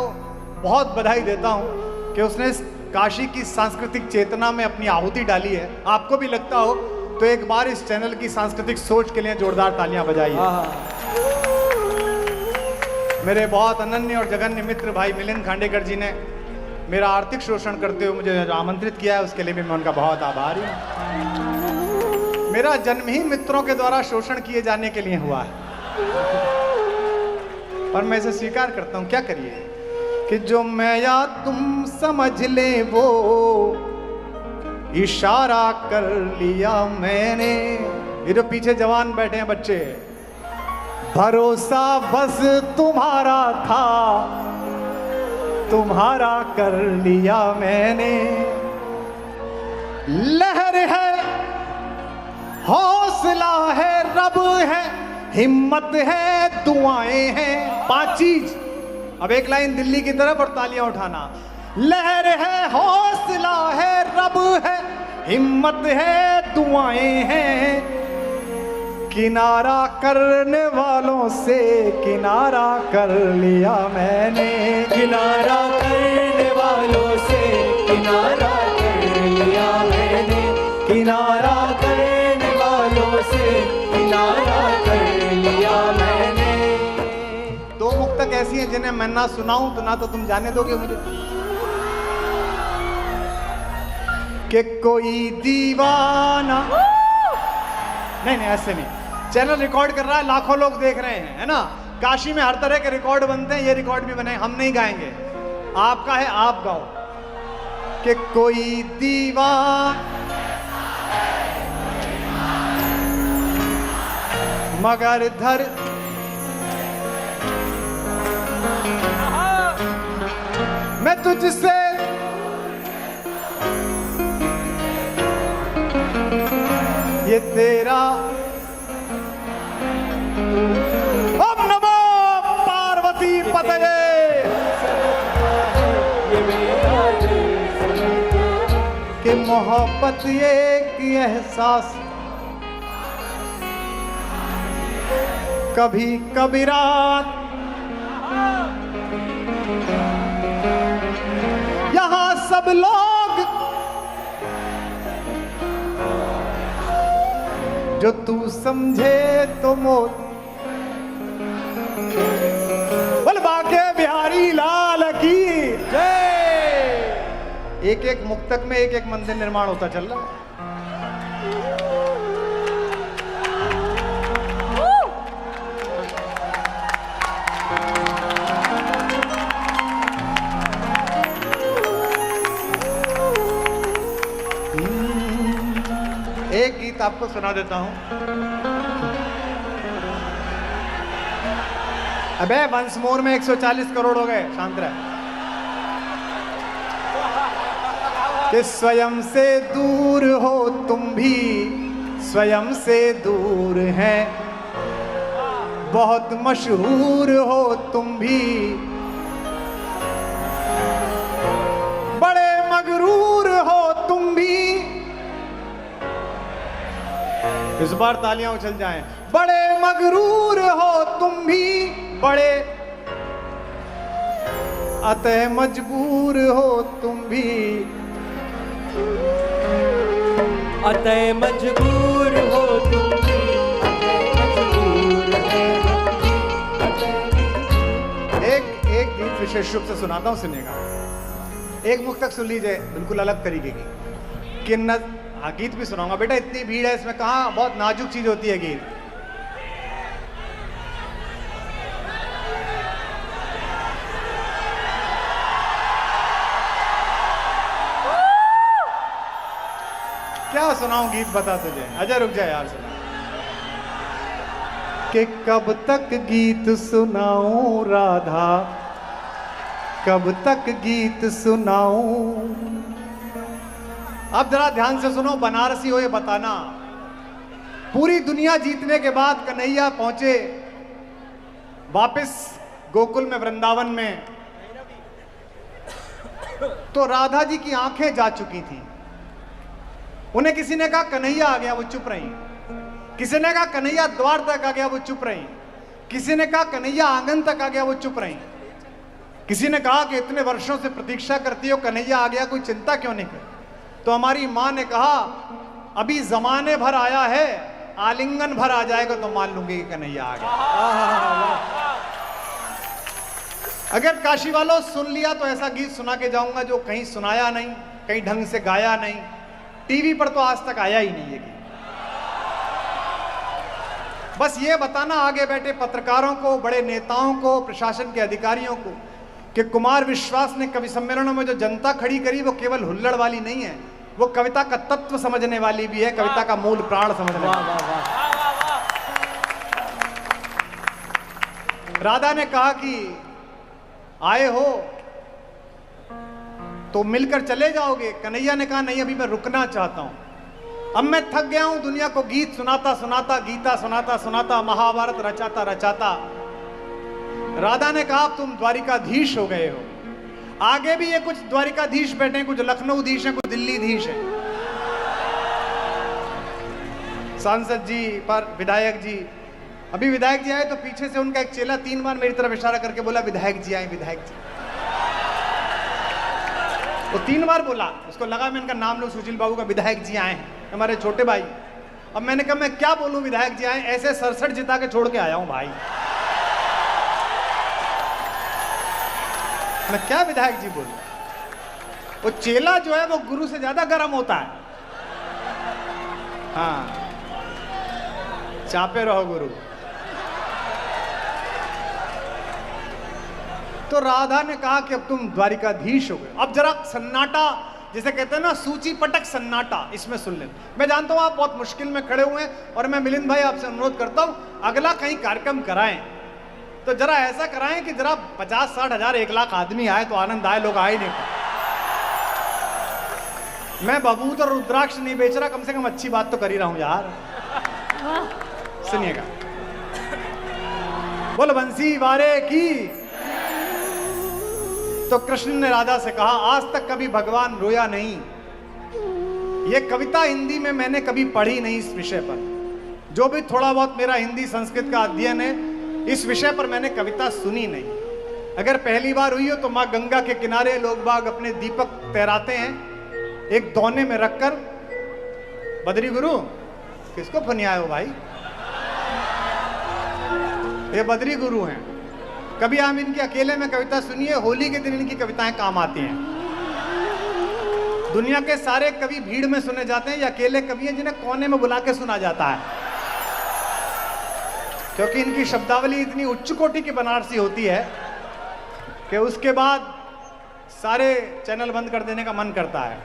बहुत बधाई देता हूं कि उसने काशी की सांस्कृतिक चेतना में अपनी आहुति डाली है। आपको भी लगता हो तो एक बार इस चैनल की सांस्कृतिक सोच के लिए जोरदार तालियां बजाइए। मेरे बहुत अनन्य और जघन्य मित्र भाई मिलिंद खांडेकर जी ने मेरा आर्थिक शोषण करते हुए मुझे आमंत्रित किया है, उसके लिए भी मैं उनका बहुत आभारी हूं। मेरा जन्म ही मित्रों के द्वारा शोषण किए जाने के लिए हुआ है, पर मैं इसे स्वीकार करता हूं। क्या करिए कि जो मैं या तुम समझ ले वो इशारा कर लिया मैंने। ये जो पीछे जवान बैठे हैं बच्चे, भरोसा बस तुम्हारा था, तुम्हारा कर लिया मैंने। लहर है, हौसला है, रब है, हिम्मत है, दुआएं हैं। 5 चीज। अब एक लाइन दिल्ली की तरफ और तालियां उठाना। लहर है, हौसला है, रब है, हिम्मत है, दुआएं हैं। किनारा करने वालों से किनारा कर लिया मैंने। किनारा करने वालों से किनारा कर लिया मैंने। किनारा करने वालों से किनारा कर लिया मैंने। 2 मुक्तक ऐसी हैं जिन्हें मैं ना सुनाऊं तो ना तो तुम जाने दोगे मुझे। कि कोई दीवाना, नहीं ऐसे नहीं। चैनल रिकॉर्ड कर रहा है, लाखों लोग देख रहे हैं, है ना। काशी में हर तरह के रिकॉर्ड बनते हैं, ये रिकॉर्ड भी बने। हम नहीं गाएंगे, आपका है, आप गाओ। कि कोई दीवान मगर धर मैं तुझसे ये तेरा। ओम नमो पार्वती पतये। कि मोहब्बत एक एहसास कभी कभी रात यहां सब लोग जो तू समझे तो मोत। बोल बाके बिहारी लाल की जय। एक एक मुक्तक में एक एक मंदिर निर्माण होता चल रहा है। एक गीत आपको सुना देता हूं। अबे वंस मोर में 140 करोड़ हो गए, शांत रह। कि स्वयं से दूर हो तुम भी स्वयं से दूर हैं। बहुत मशहूर हो तुम भी, बड़े मगरूर हो तुम भी। इस बार तालियां उछल जाएं। बड़े मगरूर हो तुम भी, बड़े अतः मजबूर हो तुम भी, अतः मजबूर हो तुम भी, मजबूर एक गीत विशेष रूप से सुनाता हूं, सुनिएगा। एक मुक्त तक सुन लीजिए, बिल्कुल अलग तरीके की कि न। हाँ, गीत भी सुनाऊंगा बेटा, इतनी भीड़ है इसमें, कहाँ बहुत नाजुक चीज होती है गीत। क्या सुनाऊं गीत, बता तुझे। अजय रुक जाए यार, सुना कि कब तक गीत सुनाऊं राधा, कब तक गीत सुनाऊं। अब जरा ध्यान से सुनो, बनारसी हो ये बताना। पूरी दुनिया जीतने के बाद कन्हैया पहुंचे वापस गोकुल में, वृंदावन में, तो राधा जी की आंखें जा चुकी थी। उन्हें किसी ने कहा कन्हैया आ गया, वो चुप रही। किसी ने कहा कन्हैया द्वार तक आ गया, वो चुप रही। किसी ने कहा कन्हैया आंगन तक आ गया, वो चुप रही। किसी ने कहा कि इतने वर्षों से प्रतीक्षा करती हो, कन्हैया आ गया, कोई चिंता क्यों नहीं कर। तो हमारी मां ने कहा अभी जमाने भर आया है, आलिंगन भर आ जाएगा तो मान लूंगी कि कन्हैया आ गया। अगर काशी वालों सुन लिया तो ऐसा गीत सुना के जाऊंगा जो कहीं सुनाया नहीं, कहीं ढंग से गाया नहीं, टीवी पर तो आज तक आया ही नहीं है। बस ये बताना आगे बैठे पत्रकारों को, बड़े नेताओं को, प्रशासन के अधिकारियों को कि कुमार विश्वास ने कवि सम्मेलनों में जो जनता खड़ी करी वो केवल हुल्लड़ वाली नहीं है, वो कविता का तत्व समझने वाली भी है, कविता का मूल प्राण समझने वाली। राधा ने कहा कि आए हो तो मिलकर चले जाओगे। कन्हैया ने कहा नहीं, अभी मैं रुकना चाहता हूं, अब मैं थक गया हूं दुनिया को गीत सुनाता सुनाता, गीता सुनाता सुनाता, महाभारत रचाता रचाता। राधा ने कहा तुम द्वारिकाधीश हो गए हो, आगे भी ये कुछ द्वारिकाधीश बैठे हैं, कुछ लखनऊधीश हैं, कुछ दिल्लीधीश हैं। सांसद जी पर विधायक जी, अभी विधायक जी आए तो पीछे से उनका एक चेला 3 बार मेरी तरफ इशारा करके बोला विधायक जी आए, विधायक जी। वो 3 बार बोला, उसको लगा मैं इनका नाम लूं, सुशील बाबू का विधायक जी आए हैं, हमारे छोटे भाई। अब मैंने कहा मैं क्या बोलूं विधायक जी आए, ऐसे 67 जिता के छोड़ के आया हूं भाई, मैं क्या विधायक जी बोलूं। वो चेला जो है वो गुरु से ज्यादा गर्म होता है। हाँ, चापे रहो गुरु। तो राधा ने कहा कि अब तुम द्वारिकाधीश हो गए। अब जरा सन्नाटा, जिसे कहते हैं ना सूची पटक सन्नाटा, इसमें सुन लें। मैं जानता हूं आप बहुत मुश्किल में खड़े हुए हैं और मैं मिलिंद भाई आपसे अनुरोध करता हूं अगला कहीं कार्यक्रम कराएं तो जरा ऐसा कराएं कि जरा 50-60 हजार 1 लाख आदमी आए तो आनंद आए, लोग आए नहीं। मैं बबूत और रुद्राक्ष नहीं बेच रहा, कम से कम अच्छी बात तो कर ही रहा हूं यार। सुनिएगा, बोल बंसी वारे की। तो कृष्ण ने राधा से कहा आज तक कभी भगवान रोया नहीं, ये कविता हिंदी में मैंने कभी पढ़ी नहीं इस विषय पर। जो भी थोड़ा बहुत मेरा हिंदी संस्कृत का अध्ययन है, इस विषय पर मैंने कविता सुनी नहीं। अगर पहली बार हुई हो तो माँ गंगा के किनारे लोग बाग अपने दीपक तैराते हैं, एक दोने में रखकर। बद्री गुरु किसको फनियाए हो भाई, ये बद्री गुरु हैं। कभी हम इनकी अकेले में कविता सुनिए, होली के दिन इनकी कविताएं काम आती हैं। दुनिया के सारे कवि भीड़ में सुने जाते हैं, या अकेले कवि हैं जिन्हें कोने में बुला के सुना जाता है, क्योंकि इनकी शब्दावली इतनी उच्च कोटि की बनारसी होती है कि उसके बाद सारे चैनल बंद कर देने का मन करता है।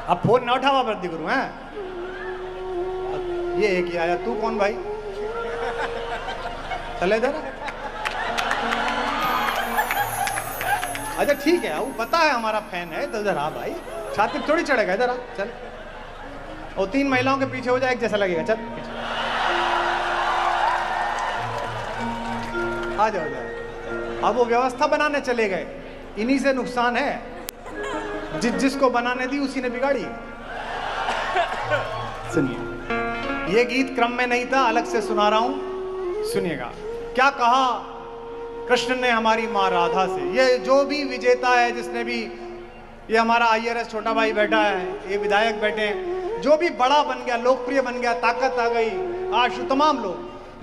अब फोन ना उठावा बद्री गुरु हैं, ये एक ही आया, तू कौन भाई, चले इधर। अच्छा ठीक है, वो पता है हमारा फैन है, इधर आ भाई, छाती थोड़ी चढ़ेगा, इधर आ चल। और 3 महिलाओं के पीछे हो जाए एक जैसा लगेगा, चल। आ जाओ जाओ। अब वो व्यवस्था बनाने चले गए, इन्हीं से नुकसान है, जिसको बनाने दी उसी ने बिगाड़ी। सुनिए, ये गीत क्रम में नहीं था, अलग से सुना रहा हूं, सुनिएगा। क्या कहा कृष्ण ने हमारी मां राधा से। ये जो भी विजेता है, जिसने भी, ये हमारा IRS छोटा भाई बैठा है, ये विधायक बैठे हैं, जो भी बड़ा बन गया, लोकप्रिय बन गया, ताकत आ गई, आज तमाम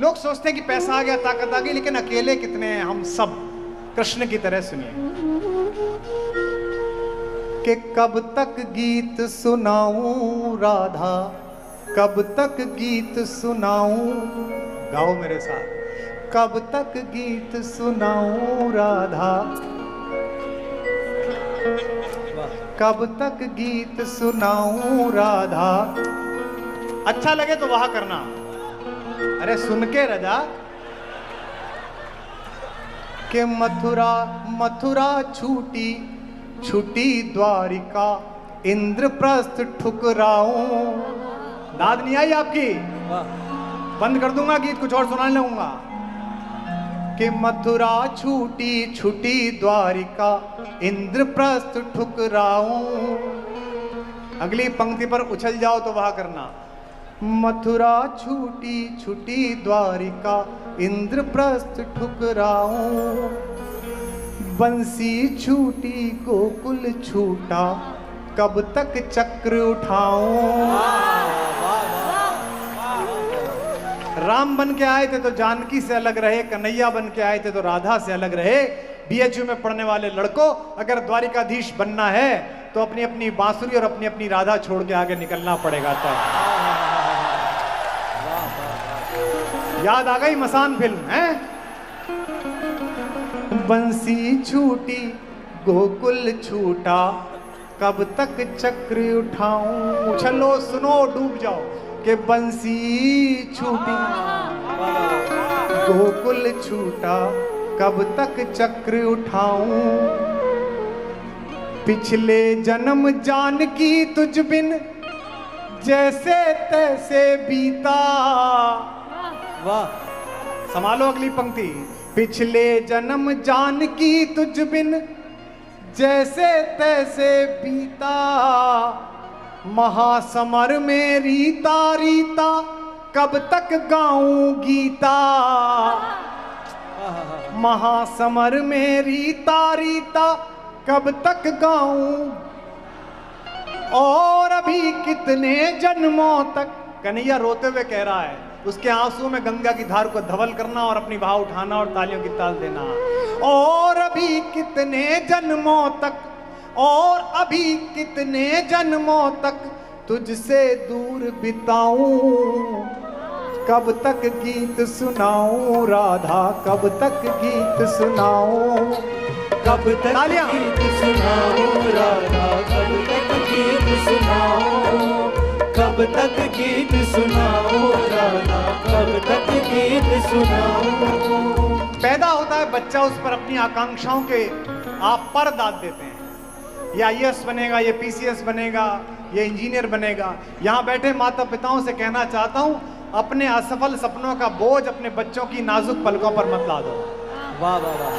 लोग सोचते हैं कि पैसा आ गया, ताकत आ गई, लेकिन अकेले कितने हैं हम सब। कृष्ण की तरह सुनिए कि कब तक गीत सुनाऊं राधा, कब तक गीत सुनाऊं, गाओ मेरे साथ, कब तक गीत सुनाऊं राधा, कब तक गीत सुनाऊं राधा। अच्छा लगे तो वहां करना, अरे सुन के रजा। के मथुरा मथुरा छूटी छूटी द्वारिका, इंद्रप्रस्थ ठुकराऊं। दाद नहीं आई आपकी? बंद कर दूंगा गीत, कुछ और सुनाने लगूंगा। कि मथुरा छूटी छूटी द्वारिका, इंद्रप्रस्थ ठुकराऊं। अगली पंक्ति पर उछल जाओ तो वहां करना। मथुरा छूटी छूटी द्वारिका, इंद्रप्रस्थ ठुकराऊं। बंसी छूटी गोकुल छूटा, कब तक चक्र उठाऊं। राम बन के आए थे तो जानकी से अलग रहे, कन्हैया बन के आए थे तो राधा से अलग रहे। BHU में पढ़ने वाले लड़कों, अगर द्वारिकाधीश बनना है तो अपनी अपनी बांसुरी और अपनी अपनी राधा छोड़ के आगे निकलना पड़ेगा। तो याद आ गई मसान फिल्म है। बंसी छूटी गोकुल छूटा, कब तक चक्र उठाऊं। उछलो, सुनो, डूब जाओ। कि बंसी छूटी गोकुल छूटा, कब तक चक्र उठाऊं। पिछले जन्म जानकी तुझ बिन जैसे तैसे बीता। वाह, संभालो अगली पंक्ति। पिछले जन्म जानकी तुझ बिन जैसे तैसे बीता, महासमर में रीता रीता, कब तक गाऊं गीता। महासमर में रीता रीता, कब तक गाऊं। और अभी कितने जन्मों तक, कन्हैया रोते हुए कह रहा है, उसके आंसू में गंगा की धार को धवल करना और अपनी बाह उठाना और तालियों की ताल देना। और अभी कितने जन्मों तक, और अभी कितने जन्मों तक तुझसे दूर बिताऊं। कब तक गीत सुनाऊं राधा, कब तक गीत सुनाऊं। कब तक गीत सुनाऊं राधा, कब तक गीत सुनाऊं। कब तक गीत सुनाऊं राधा, कब तक गीत सुनाऊं। पैदा होता है बच्चा, उस पर अपनी आकांक्षाओं के आप पर दाद देते हैं। ये IAS बनेगा, ये PCS बनेगा, ये इंजीनियर बनेगा। यहाँ बैठे माता पिताओं से कहना चाहता हूँ, अपने असफल सपनों का बोझ अपने बच्चों की नाजुक पलकों पर मत ला दो। वाह वाह वाह।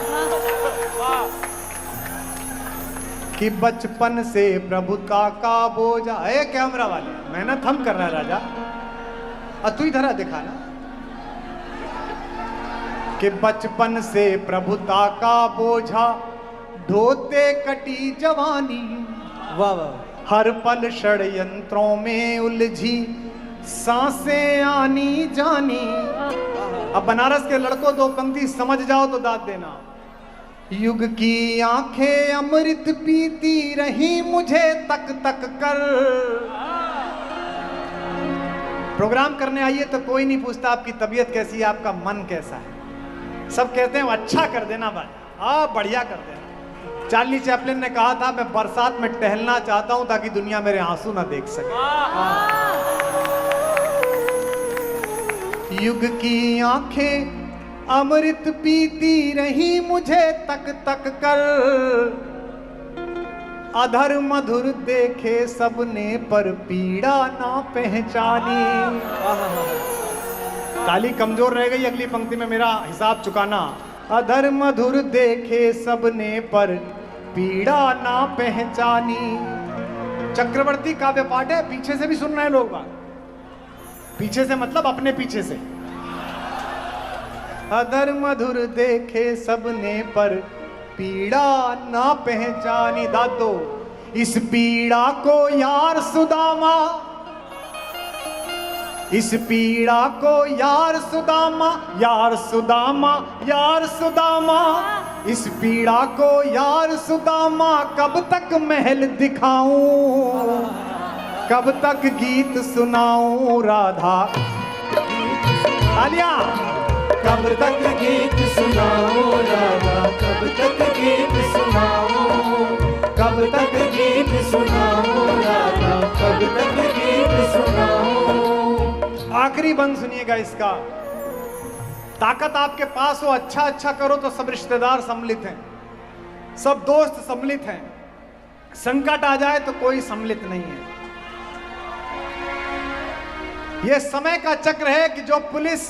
कि बचपन से प्रभुता का बोझा है। कैमरा वाले, मेहनत हम कर रहे हैं राजा, तू ही धरा दिखा ना। कि बचपन से प्रभुता का बोझा, ढोते कटी जवानी। वाह वाह। हर पल षड्यंत्रों में उलझी, सांसें आनी जानी। अब बनारस के लड़कों, दो पंक्ति समझ जाओ तो दाद देना। युग की आंखें अमृत पीती रही, मुझे तक तक कर। प्रोग्राम करने आइए तो कोई नहीं पूछता आपकी तबीयत कैसी है, आपका मन कैसा है। सब कहते हैं अच्छा कर देना भाई, बढ़िया कर देना। चार्ली चैपलिन ने कहा था, मैं बरसात में टहलना चाहता हूं ताकि दुनिया मेरे आंसू ना देख सके। युग की आंखें अमृत पीती रही, मुझे तक तक कर। अधर मधुर देखे सबने, पर पीड़ा ना पहचानी। ताली कमजोर रह गई, अगली पंक्ति में मेरा हिसाब चुकाना। अधर मधुर देखे सबने पर पीड़ा ना पहचानी। चक्रवर्ती काव्य पाठ है, पीछे से भी सुन रहे हैं लोग बात, पीछे से मतलब अपने पीछे से। अधर मधुर देखे सबने पर पीड़ा ना पहचानी। दादो इस पीड़ा को यार सुदामा, इस पीड़ा को यार सुदामा, यार सुदामा, यार सुदामा, इस पीड़ा को यार सुदामा कब तक महल दिखाऊं, कब तक गीत सुनाऊं राधा। तालियां। कब तक गीत सुनाऊं राधा, कब तक गीत सुनाऊं, कब तक गीत सुनाऊं राधा, कब तक गीत सुनाऊं। आखिरी बंद सुनिएगा इसका। ताकत आपके पास हो, अच्छा अच्छा करो तो सब रिश्तेदार सम्मिलित हैं, सब दोस्त सम्मिलित हैं। संकट आ जाए तो कोई सम्मिलित नहीं है। यह समय का चक्र है कि जो पुलिस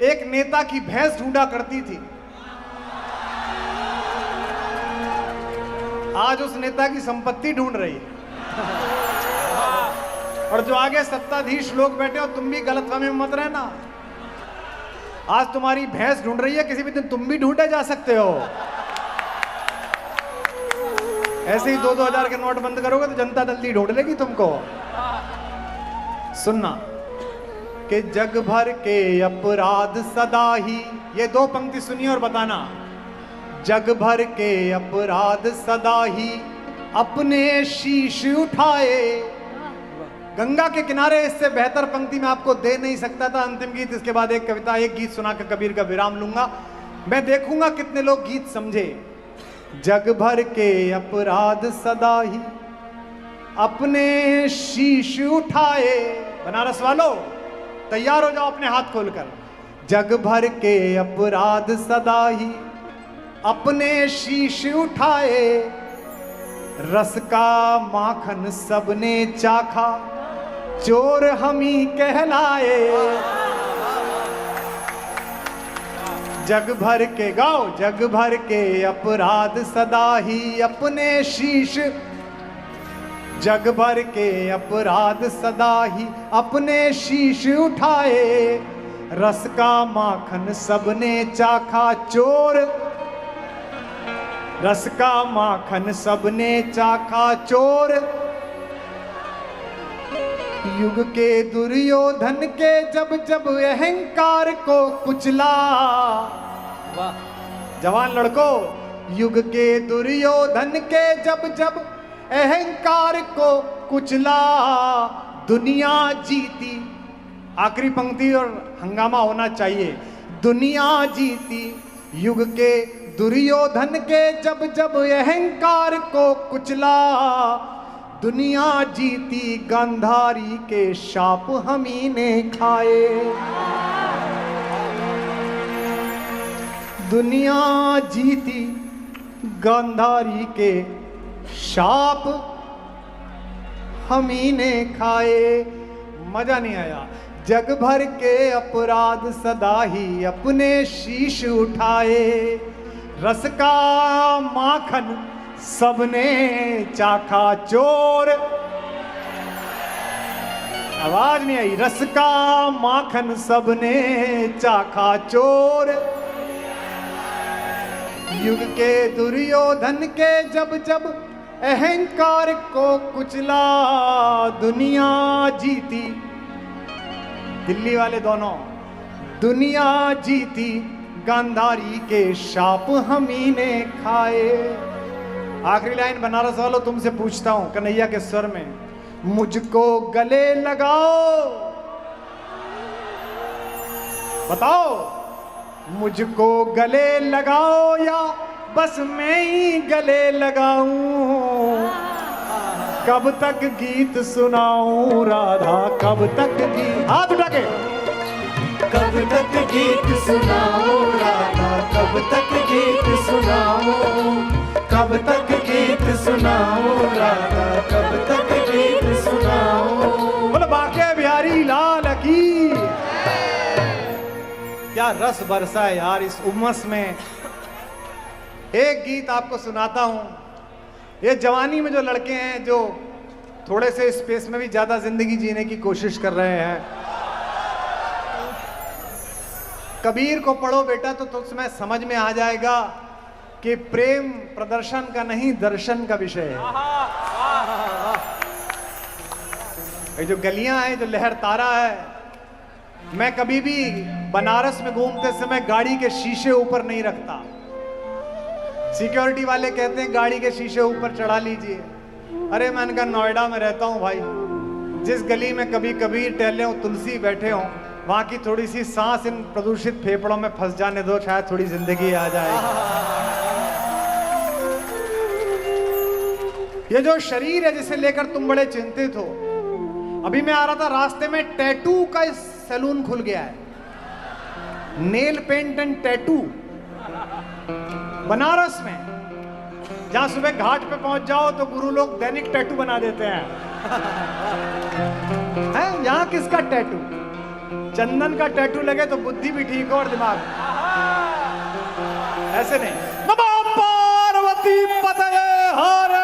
एक नेता की भैंस ढूंढा करती थी, आज उस नेता की संपत्ति ढूंढ रही है। और जो आगे सत्ताधीश लोग बैठे हो, तुम भी गलतफहमी में मत रहना। आज तुम्हारी भैंस ढूंढ रही है, किसी भी दिन तुम भी ढूंढे जा सकते हो। ऐसे ही 2-2 हजार के नोट बंद करोगे तो जनता जल्दी ढूंढ लेगी तुमको। सुनना कि जग भर के अपराध सदा ही, ये 2 पंक्ति सुनिए और बताना। जग भर के अपराध सदा ही अपने शीश उठाए। गंगा के किनारे इससे बेहतर पंक्ति मैं आपको दे नहीं सकता था। अंतिम गीत, इसके बाद एक कविता, एक गीत सुना के कबीर का विराम लूंगा। मैं देखूंगा कितने लोग गीत समझे। जग भर के अपराध सदा ही अपने शीश उठाए। बनारस वालों तैयार हो जाओ अपने हाथ खोलकर। जग भर के अपराध सदा ही अपने शीश उठाए। रस का माखन सबने चाखा, चोर हम ही कहलाए। जग भर के गाओ, जग भर के अपराध सदा ही अपने शीश, जग भर के अपराध सदा ही अपने शीश उठाए। रस का माखन सबने चाखा, चोर, रस का माखन सबने चाखा, चोर। युग के दुर्योधन के जब जब अहंकार को कुचला। जवान लड़कों, युग के दुर्योधन के जब जब अहंकार को कुचला, दुनिया जीती। आखिरी पंक्ति और हंगामा होना चाहिए। दुनिया जीती युग के दुर्योधन के जब जब अहंकार को कुचला। दुनिया जीती गांधारी के शाप हमी ने खाए। दुनिया जीती गांधारी के शाप हमी ने खाए। मजा नहीं आया। जग भर के अपराध सदा ही अपने शीश उठाए। रस का माखन सबने चाखा, चोर। आवाज नहीं आई। रस का माखन सबने चाखा, चोर। युग के दुर्योधन के जब जब अहंकार को कुचला। दुनिया जीती, दिल्ली वाले दोनों, दुनिया जीती गांधारी के शाप हमी ने खाए। आखिरी लाइन बनारस वालों तुमसे पूछता हूं कन्हैया के स्वर में, मुझको गले लगाओ, बताओ मुझको गले लगाओ या बस मैं ही गले लगाऊं। कब तक गीत सुनाऊं राधा, कब तक गीत, हाथ उठा के, कब तक गीत सुनाऊं राधा, कब तक गीत सुनाऊं, कब तक गीत सुनाऊं राधा, कब तक गीत सुनाऊं। बोलो बांके बिहारी लाल की। क्या क्या रस बरसा है यार इस उमस में। एक गीत आपको सुनाता हूं। ये जवानी में जो लड़के हैं जो थोड़े से स्पेस में भी ज्यादा जिंदगी जीने की कोशिश कर रहे हैं, कबीर को पढ़ो बेटा तो तुम्हें समझ में आ जाएगा कि प्रेम प्रदर्शन का नहीं दर्शन का विषय है। ये जो गलियां हैं, जो लहर तारा है, मैं कभी भी बनारस में घूमते समय गाड़ी के शीशे ऊपर नहीं रखता। सिक्योरिटी वाले कहते हैं गाड़ी के शीशे ऊपर चढ़ा लीजिए। अरे मैंने कहा नोएडा में रहता हूं भाई, जिस गली में कभी कबीर टहले हो, तुलसी बैठे हो, वहां की थोड़ी सी सांस इन प्रदूषित फेफड़ों में फंस जाने दो, शायद थोड़ी जिंदगी आ जाएगी। ये जो शरीर है जिसे लेकर तुम बड़े चिंतित हो, अभी मैं आ रहा था रास्ते में टैटू का सैलून खुल गया है, nail paint and tattoo Banaras में, जहां सुबह घाट पे पहुंच जाओ तो गुरु लोग दैनिक टैटू बना देते हैं। हैं? यहां किसका टैटू? चंदन का टैटू लगे तो बुद्धि भी ठीक हो और दिमाग, ऐसे नहीं। नमो पार्वती पतये हर।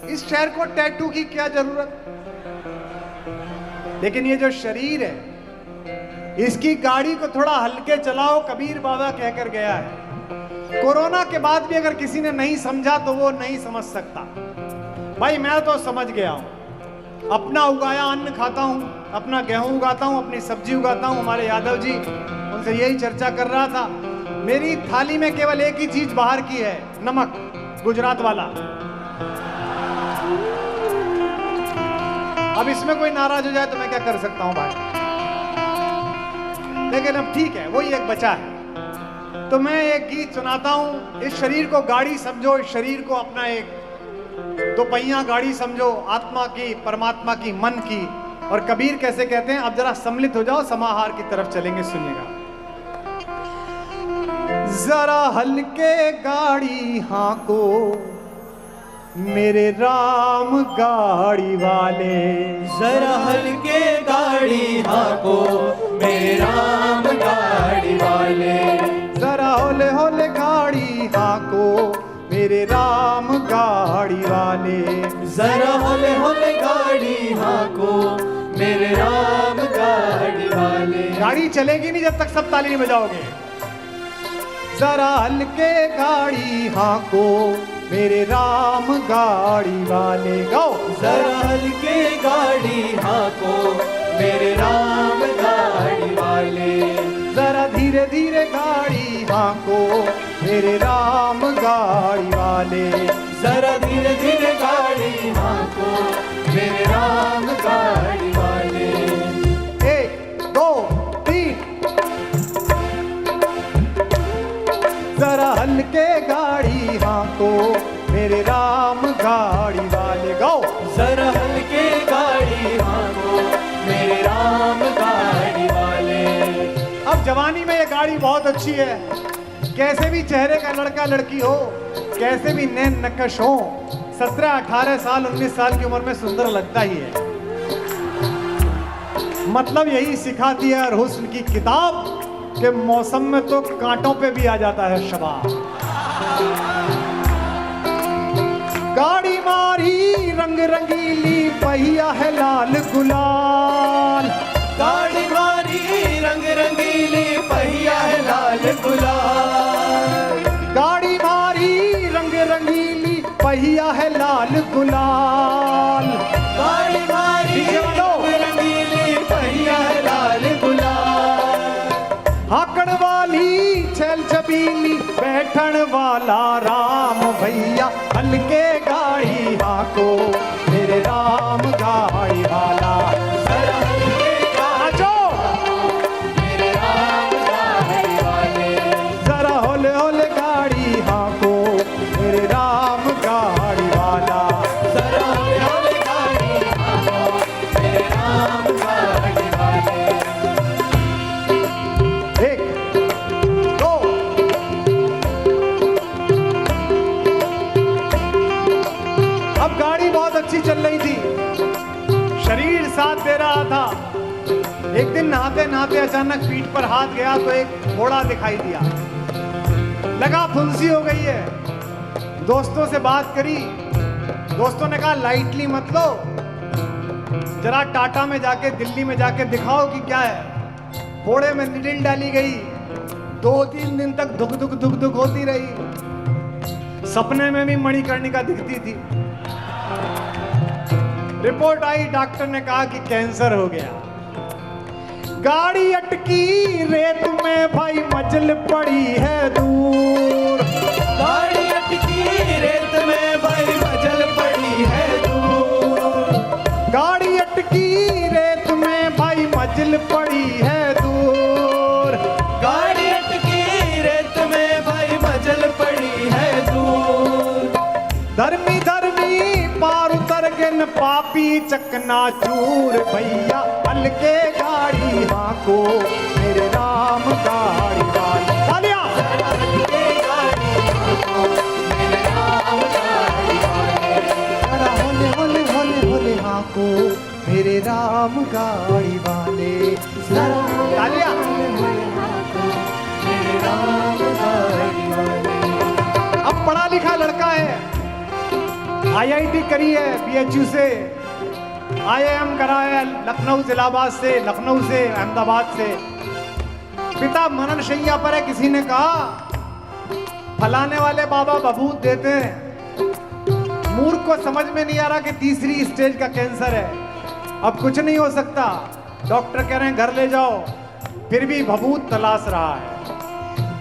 इस शहर को टैटू की क्या जरूरत? लेकिन ये जो शरीर है, इसकी गाड़ी को थोड़ा हल्के चलाओ, कबीर बाबा कहकर गया है। कोरोना के बाद भी अगर किसी ने नहीं समझा तो वो नहीं समझ सकता। भाई मैं तो समझ गया हूं, अपना उगाया अन्न खाता हूं, अपना गेहूं उगाता हूं, अपनी सब्जी उगाता हूं। हमारे यादव जी, उनसे यही चर्चा कर रहा था। मेरी थाली में केवल एक ही चीज बाहर की है, नमक, गुजरात वाला। अब इसमें कोई नाराज हो जाए तो मैं क्या कर सकता हूं भाई, लेकिन अब ठीक है, वही एक बचा है। तो मैं एक गीत सुनाता हूं। इस शरीर को गाड़ी समझो, इस शरीर को अपना एक दो पहिया गाड़ी समझो, आत्मा की, परमात्मा की, मन की। और कबीर कैसे कहते हैं, अब जरा सम्मिलित हो जाओ, समाहार की तरफ चलेंगे, सुनिएगा। जरा हल्के गाड़ी हांको मेरे राम गाड़ी वाले, जरा हल्के गाड़ी हाको मेरे राम गाड़ी वाले, जरा होले होले गाड़ी हाको मेरे राम गाड़ी वाले, जरा होले होले गाड़ी हाको मेरे राम गाड़ी वाले। गाड़ी चलेगी नहीं जब तक सब ताली नहीं बजाओगे। जरा हल्के गाड़ी हाको मेरे राम गाड़ी वाले, गाओ। जरा हल्के गाड़ी हाको मेरे राम गाड़ी वाले, जरा धीरे धीरे गाड़ी हाको मेरे राम गाड़ी वाले, जरा धीरे धीरे गाड़ी हाको मेरे राम गाड़ी वाले। 1 2 3। जरा हल्के गाड़ी हाको मेरे राम गाड़ी वाले, गाओ। जरा हल्के गाड़ी हाको मेरे राम गाड़ी वाले। अब जवानी में ये गाड़ी बहुत अच्छी है, कैसे भी चेहरे का लड़का लड़की हो, कैसे भी नैन नक्श हो, 17 18 साल 19 साल की उम्र में सुंदर लगता ही है। मतलब यही सिखाती है और हुस्न की किताब के मौसम में तो कांटों पे भी आ जाता है शबाब। गाड़ी मारी रंग रंगीली, पहिया है लाल गुलाल, गाड़ी मारी रंग रंगीली, पहिया है लाल गुलाल, गाड़ी मारी रंग रंगीली, पहिया है लाल गुलाल, गाड़ी मारी रंग रंगीली, पहिया है लाल गुलाल। हाकड़ वाली छैल छबीली, बैठन वाला राम भैया, हल्के गाड़ी हाको मेरे राम गाड़ी वाला। जरा हल्के मेरे राम गाड़ी वाले, जरा होले होले गाड़ी हाको मेरे राम गाड़ी वाला, जरा होले होले गाड़ी हाको मेरे राम गाड़ी वाले। 1 2। अब गाड़ी बहुत अच्छी चल रही थी, शरीर साथ दे रहा था, एक दिन नहाते नहाते अचानक पीठ पर हाथ गया तो एक घोड़ा दिखाई दिया। लगा फुंसी हो गई है। दोस्तों से बात करी, दोस्तों ने कहा लाइटली मत लो, जरा टाटा में जाके, दिल्ली में जाके दिखाओ कि क्या है। घोड़े में निडिल डाली गई, 2-3 दिन तक दुख दुख दुख दुख होती रही। सपने में भी मणिकर्णिका दिखती थी। रिपोर्ट आई, डॉक्टर ने कहा कि कैंसर हो गया। गाड़ी अटकी रेत में भाई मंजिल पड़ी है दूर। गाड़ी अटकी रेत में भाई मंजिल पड़ी है दूर। गाड़ी अटकी रेत में भाई मंजिल पड़ी है दूर। गाड़ी अटकी रेत में भाई मंजिल पड़ी है दूर। धर्मी धर्मी पार उतर गन पापी चकना चूर। भैया हल्के गाड़ी हाको मेरे राम गाड़ी वाले। तालियां। हल्के गाड़ी हाको मेरे राम गाड़ी वाले। जरा होले होले होले होले हाको मेरे राम गाड़ी वाले। तालियां। मेरे राम गाड़ी वाले। अब पढ़ा लिखा लड़का है, IIT करी है, BHU से, IIM करा है, लखनऊ इलाहाबाद से, लखनऊ से, अहमदाबाद से। पिता मनन शैया पर है। किसी ने कहा फलाने वाले बाबा बबूत देते हैं। मूर्ख को समझ में नहीं आ रहा कि तीसरी स्टेज का कैंसर है, अब कुछ नहीं हो सकता। डॉक्टर कह रहे हैं घर ले जाओ, फिर भी बबूत तलाश रहा है।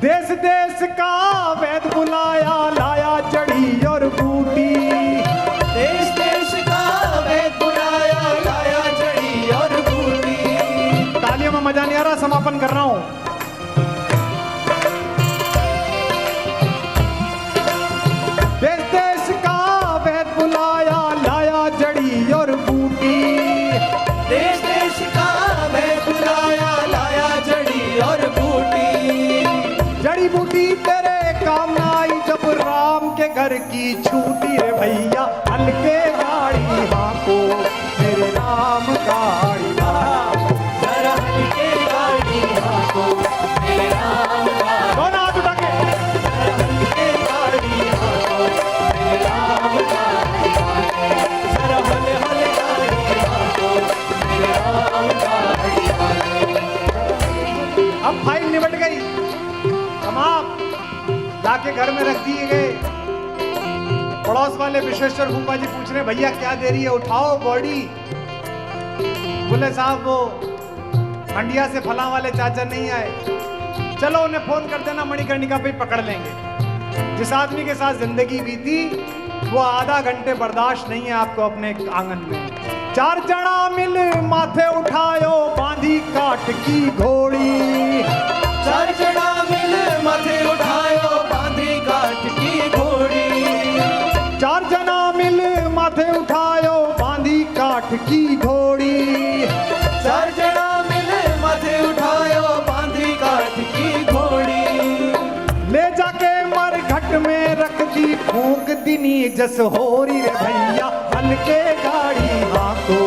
देश देश का वैद बुलाया, लाया जड़ी और बूटी। देश देश का वैद बुलाया, लाया जड़ी और बूटी। तालियों में मजा नहीं आ रहा, समापन कर रहा हूं। देश देश का वैद बुलाया, लाया जड़ी और बूटी। देश देश का वैद बुलाया, लाया जड़ी और बूटी। जड़ी बूटी तेरे काम आई जब राम के घर की छूटी। रे भैया हल्के गाड़ी हाको मेरे राम गाड़ी वाला। जरा हल्के गाड़ी हाको मेरे राम गाड़ी। दोनों हाथ उठा के। जरा हल्के गाड़ी हाको मेरे राम गाड़ी वाले। जरा हले हले गाड़ी हाको मेरे राम गाड़ी वाले। अब फाइल निबट गई, तमाम जाके घर में रख दिए गए। पड़ोस वाले विश्वेश्वर फूफा जी पूछ रहे भैया क्या देरी है, उठाओ बॉडी। बोले साहब वो मंडिया से फला वाले चाचा नहीं आए, चलो उन्हें फोन कर देना, मणिकर्णिका पे पकड़ लेंगे। जिस आदमी के साथ जिंदगी बीती वो आधा घंटे बर्दाश्त नहीं है आपको अपने आंगन में। 4 जना मिल माथे उठायो बांधी काट की घोड़ी। 4 जना मिल माथे उठायो बांधी काट की घोड़ी। 4 जना मिल माथे उठायो बांधी काठ की घोड़ी। 4 जना मिल माथे उठायो बांधी काठ की घोड़ी। ले जाके मर घट में रख दी, फूंक दिनी जस होरी। रे भैया हल्के गाड़ी हाको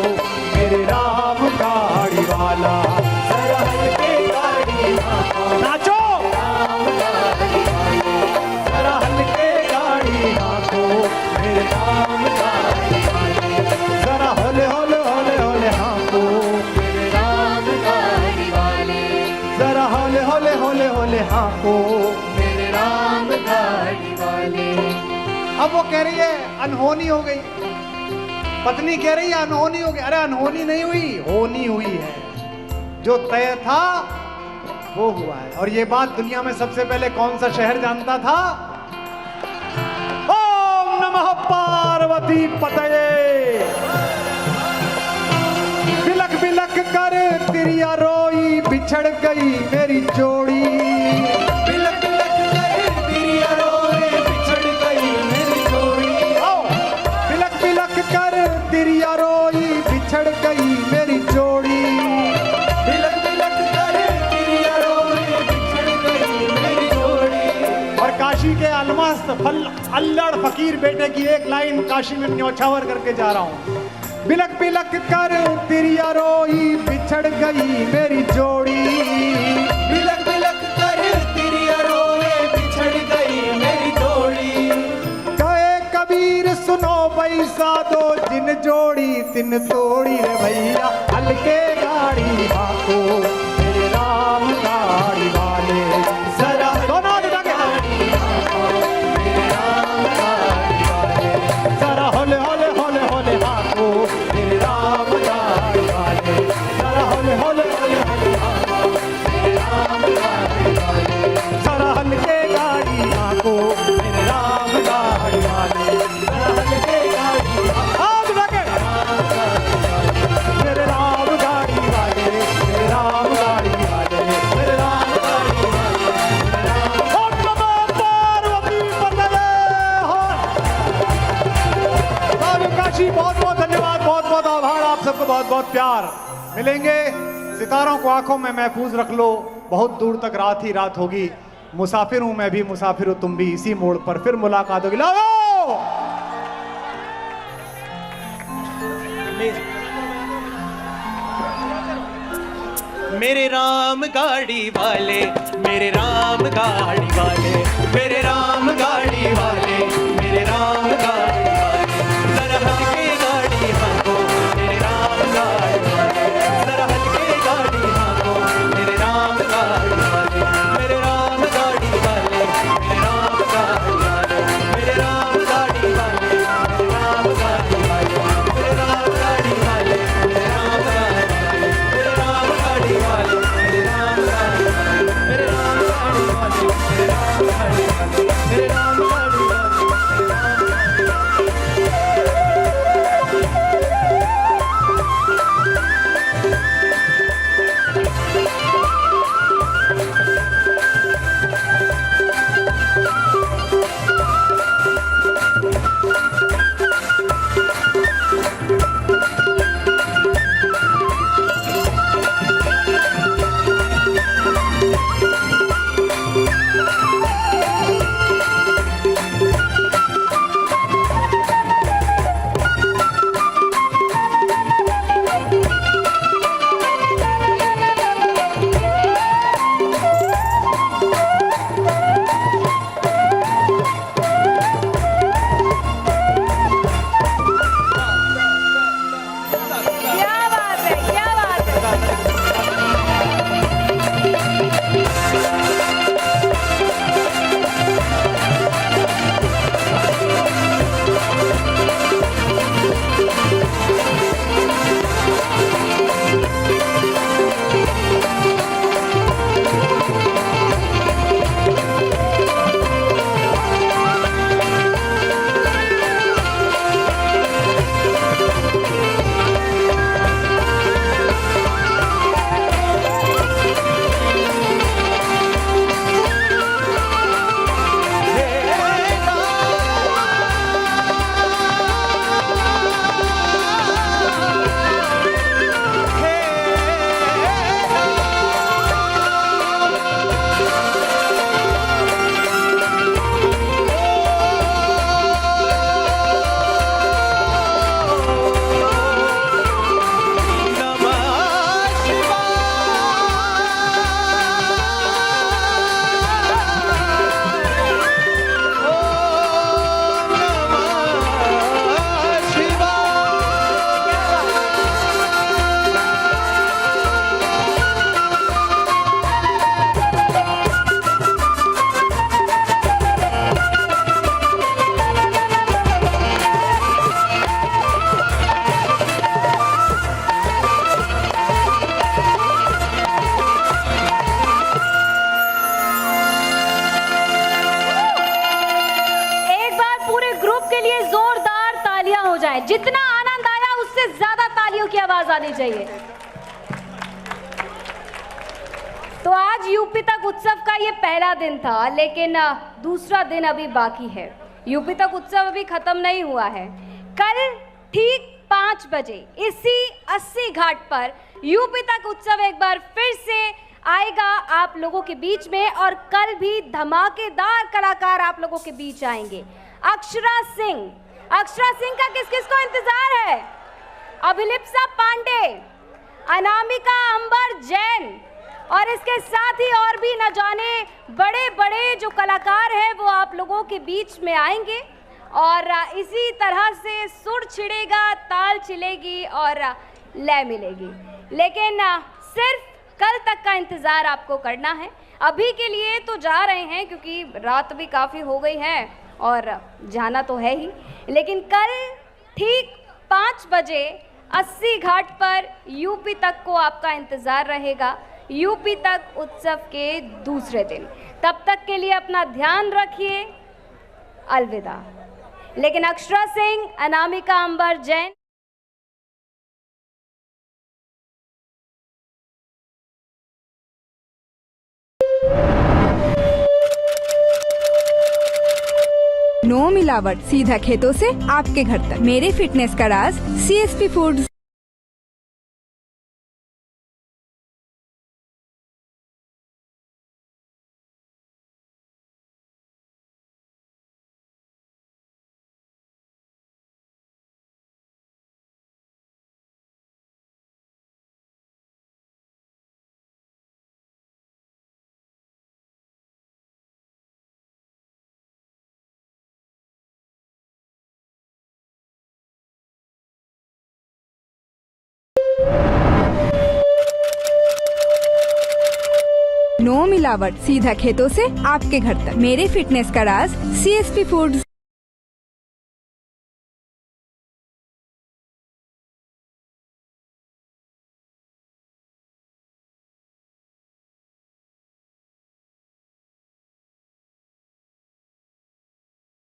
मेरे राम गाड़ी वाला। जरा हल्के गाड़ी हाको नाचो। राम गाड़ी वाले। जरा हल्के गाड़ी हाको मेरे राम गाड़ी वाले। जरा होले होले होले होले हाको मेरे राम गाड़ी वाले। जरा होले होले होले होले हाको। मेरे राम गाड़ी वाले। अब वो कह रही है अनहोनी हो गई, पत्नी कह रही है अनहोनी हो गई। अरे अनहोनी नहीं हुई, होनी हुई है। जो तय था वो हुआ है। और ये बात दुनिया में सबसे पहले कौन सा शहर जानता था? ओम नमः पार्वती पतये। बिलक बिलक कर तिरिया रोई, बिछड़ गई मेरी जोड़ी। बिलक बिलक कर तिरिया रोए, बिछड़ गई मेरी जोड़ी। आओ। बिलक बिलक कर तिरिया रोई, बिछड़ गई मेरी जोड़ी। बिलक बिलक कर तिरिया रोए, बिछड़ गई मेरी जोड़ी। और काशी के अलमस्त अल्लड़ फकीर बेटे की एक लाइन काशी में न्यौछावर करके जा रहा हूं। बिलक बिलक कर तिरिया रोई बिछड़ गई मेरी जोड़ी, बिलक बिलक कर तिरिया रोए बिछड़ गई मेरी जोड़ी। कहे कबीर सुनो बैसा दो जिन जोड़ी तिन तोड़ी रे भैया, हल्के गाड़ी हाको मेरे राम गाड़ी वाले, जरा दोनों दिखा के मेरे राम गाड़ी वाले, जरा होले होले होले होले हाको मेरे राम गाड़ी वाले, जरा होले होले होले होले हाको मेरे राम गाड़ी वाले, जरा हल्के गाड़ी हाको मेरे राम गाड़ी वाले, जरा हल्के गाड़ी हाथ लगे मेरे राम गाड़ी वाले, मेरे राम गाड़ी वाले, मेरे राम गाड़ी वाले, ओम नमो पार्वती पतये हो। बाबू काशी बहुत बहुत धन्यवाद, बहुत बहुत आभार, आप सबको बहुत बहुत प्यार। मिलेंगे, सितारों को आंखों में महफूज रख लो, बहुत दूर तक रात ही रात होगी। मुसाफिर हूं मैं भी, मुसाफिर हो तुम भी, इसी मोड़ पर फिर मुलाकात होगी। लाओ मेरे राम गाड़ी वाले, मेरे राम गाड़ी वाले, मेरे राम गाड़ी वाले, मेरे राम गाड़ी वाले, जरा हल्के गाड़ी हाको मेरे राम गाड़ी वाले, जरा हल्के गाड़ी हाको मेरे राम गाड़ी वाले, मेरे राम गाड़ी वाले, मेरे राम गाड़ी वाले, मेरे राम गाड़ी वाले, मेरे राम गाड़ी वाले, मेरे राम गाड़ी वाले, मेरे राम गाड़ी वाले, मेरे राम गाड़ी वाले, मेरे राम गाड़ी वाले, मेरे राम गाड़ी वाले, मेरे राम गाड़ी वाले, मेरे राम गाड़ी क्या बात है, क्या बात है। जितना आनंद आया उससे ज्यादा तालियों की आवाज आनी चाहिए। तो आज यूपी तक उत्सव का ये पहला दिन था, लेकिन दूसरा दिन अभी बाकी है। यूपी तक उत्सव अभी खत्म नहीं हुआ है। कल ठीक 5 बजे इसी 80 घाट पर यूपी तक उत्सव एक बार फिर से आएगा आप लोगों के बीच में, और कल भी धमाकेदार कलाकार आप लोगों के बीच आएंगे। अक्षरा सिंह का किस किस को इंतजार है? अभिलिप्सा पांडे, अनामिका अंबर जैन और इसके साथ ही और भी न जाने बड़े बड़े जो कलाकार हैं वो आप लोगों के बीच में आएंगे और इसी तरह से सुर छिड़ेगा, ताल छिलेगी और लय मिलेगी। लेकिन सिर्फ कल तक का इंतज़ार आपको करना है। अभी के लिए तो जा रहे हैं क्योंकि रात भी काफ़ी हो गई है और जाना तो है ही, लेकिन कल ठीक 5 बजे 80 घाट पर यूपी तक को आपका इंतज़ार रहेगा, यूपी तक उत्सव के दूसरे दिन। तब तक के लिए अपना ध्यान रखिए, अलविदा। लेकिन अक्षरा सिंह, अनामिका अंबर जैन, नो मिलावट, सीधा खेतों से आपके घर तक। मेरे फिटनेस का राज CSP फूड्स। नो मिलावट, सीधा खेतों से आपके घर तक। मेरे फिटनेस का राज CSP फूड्स।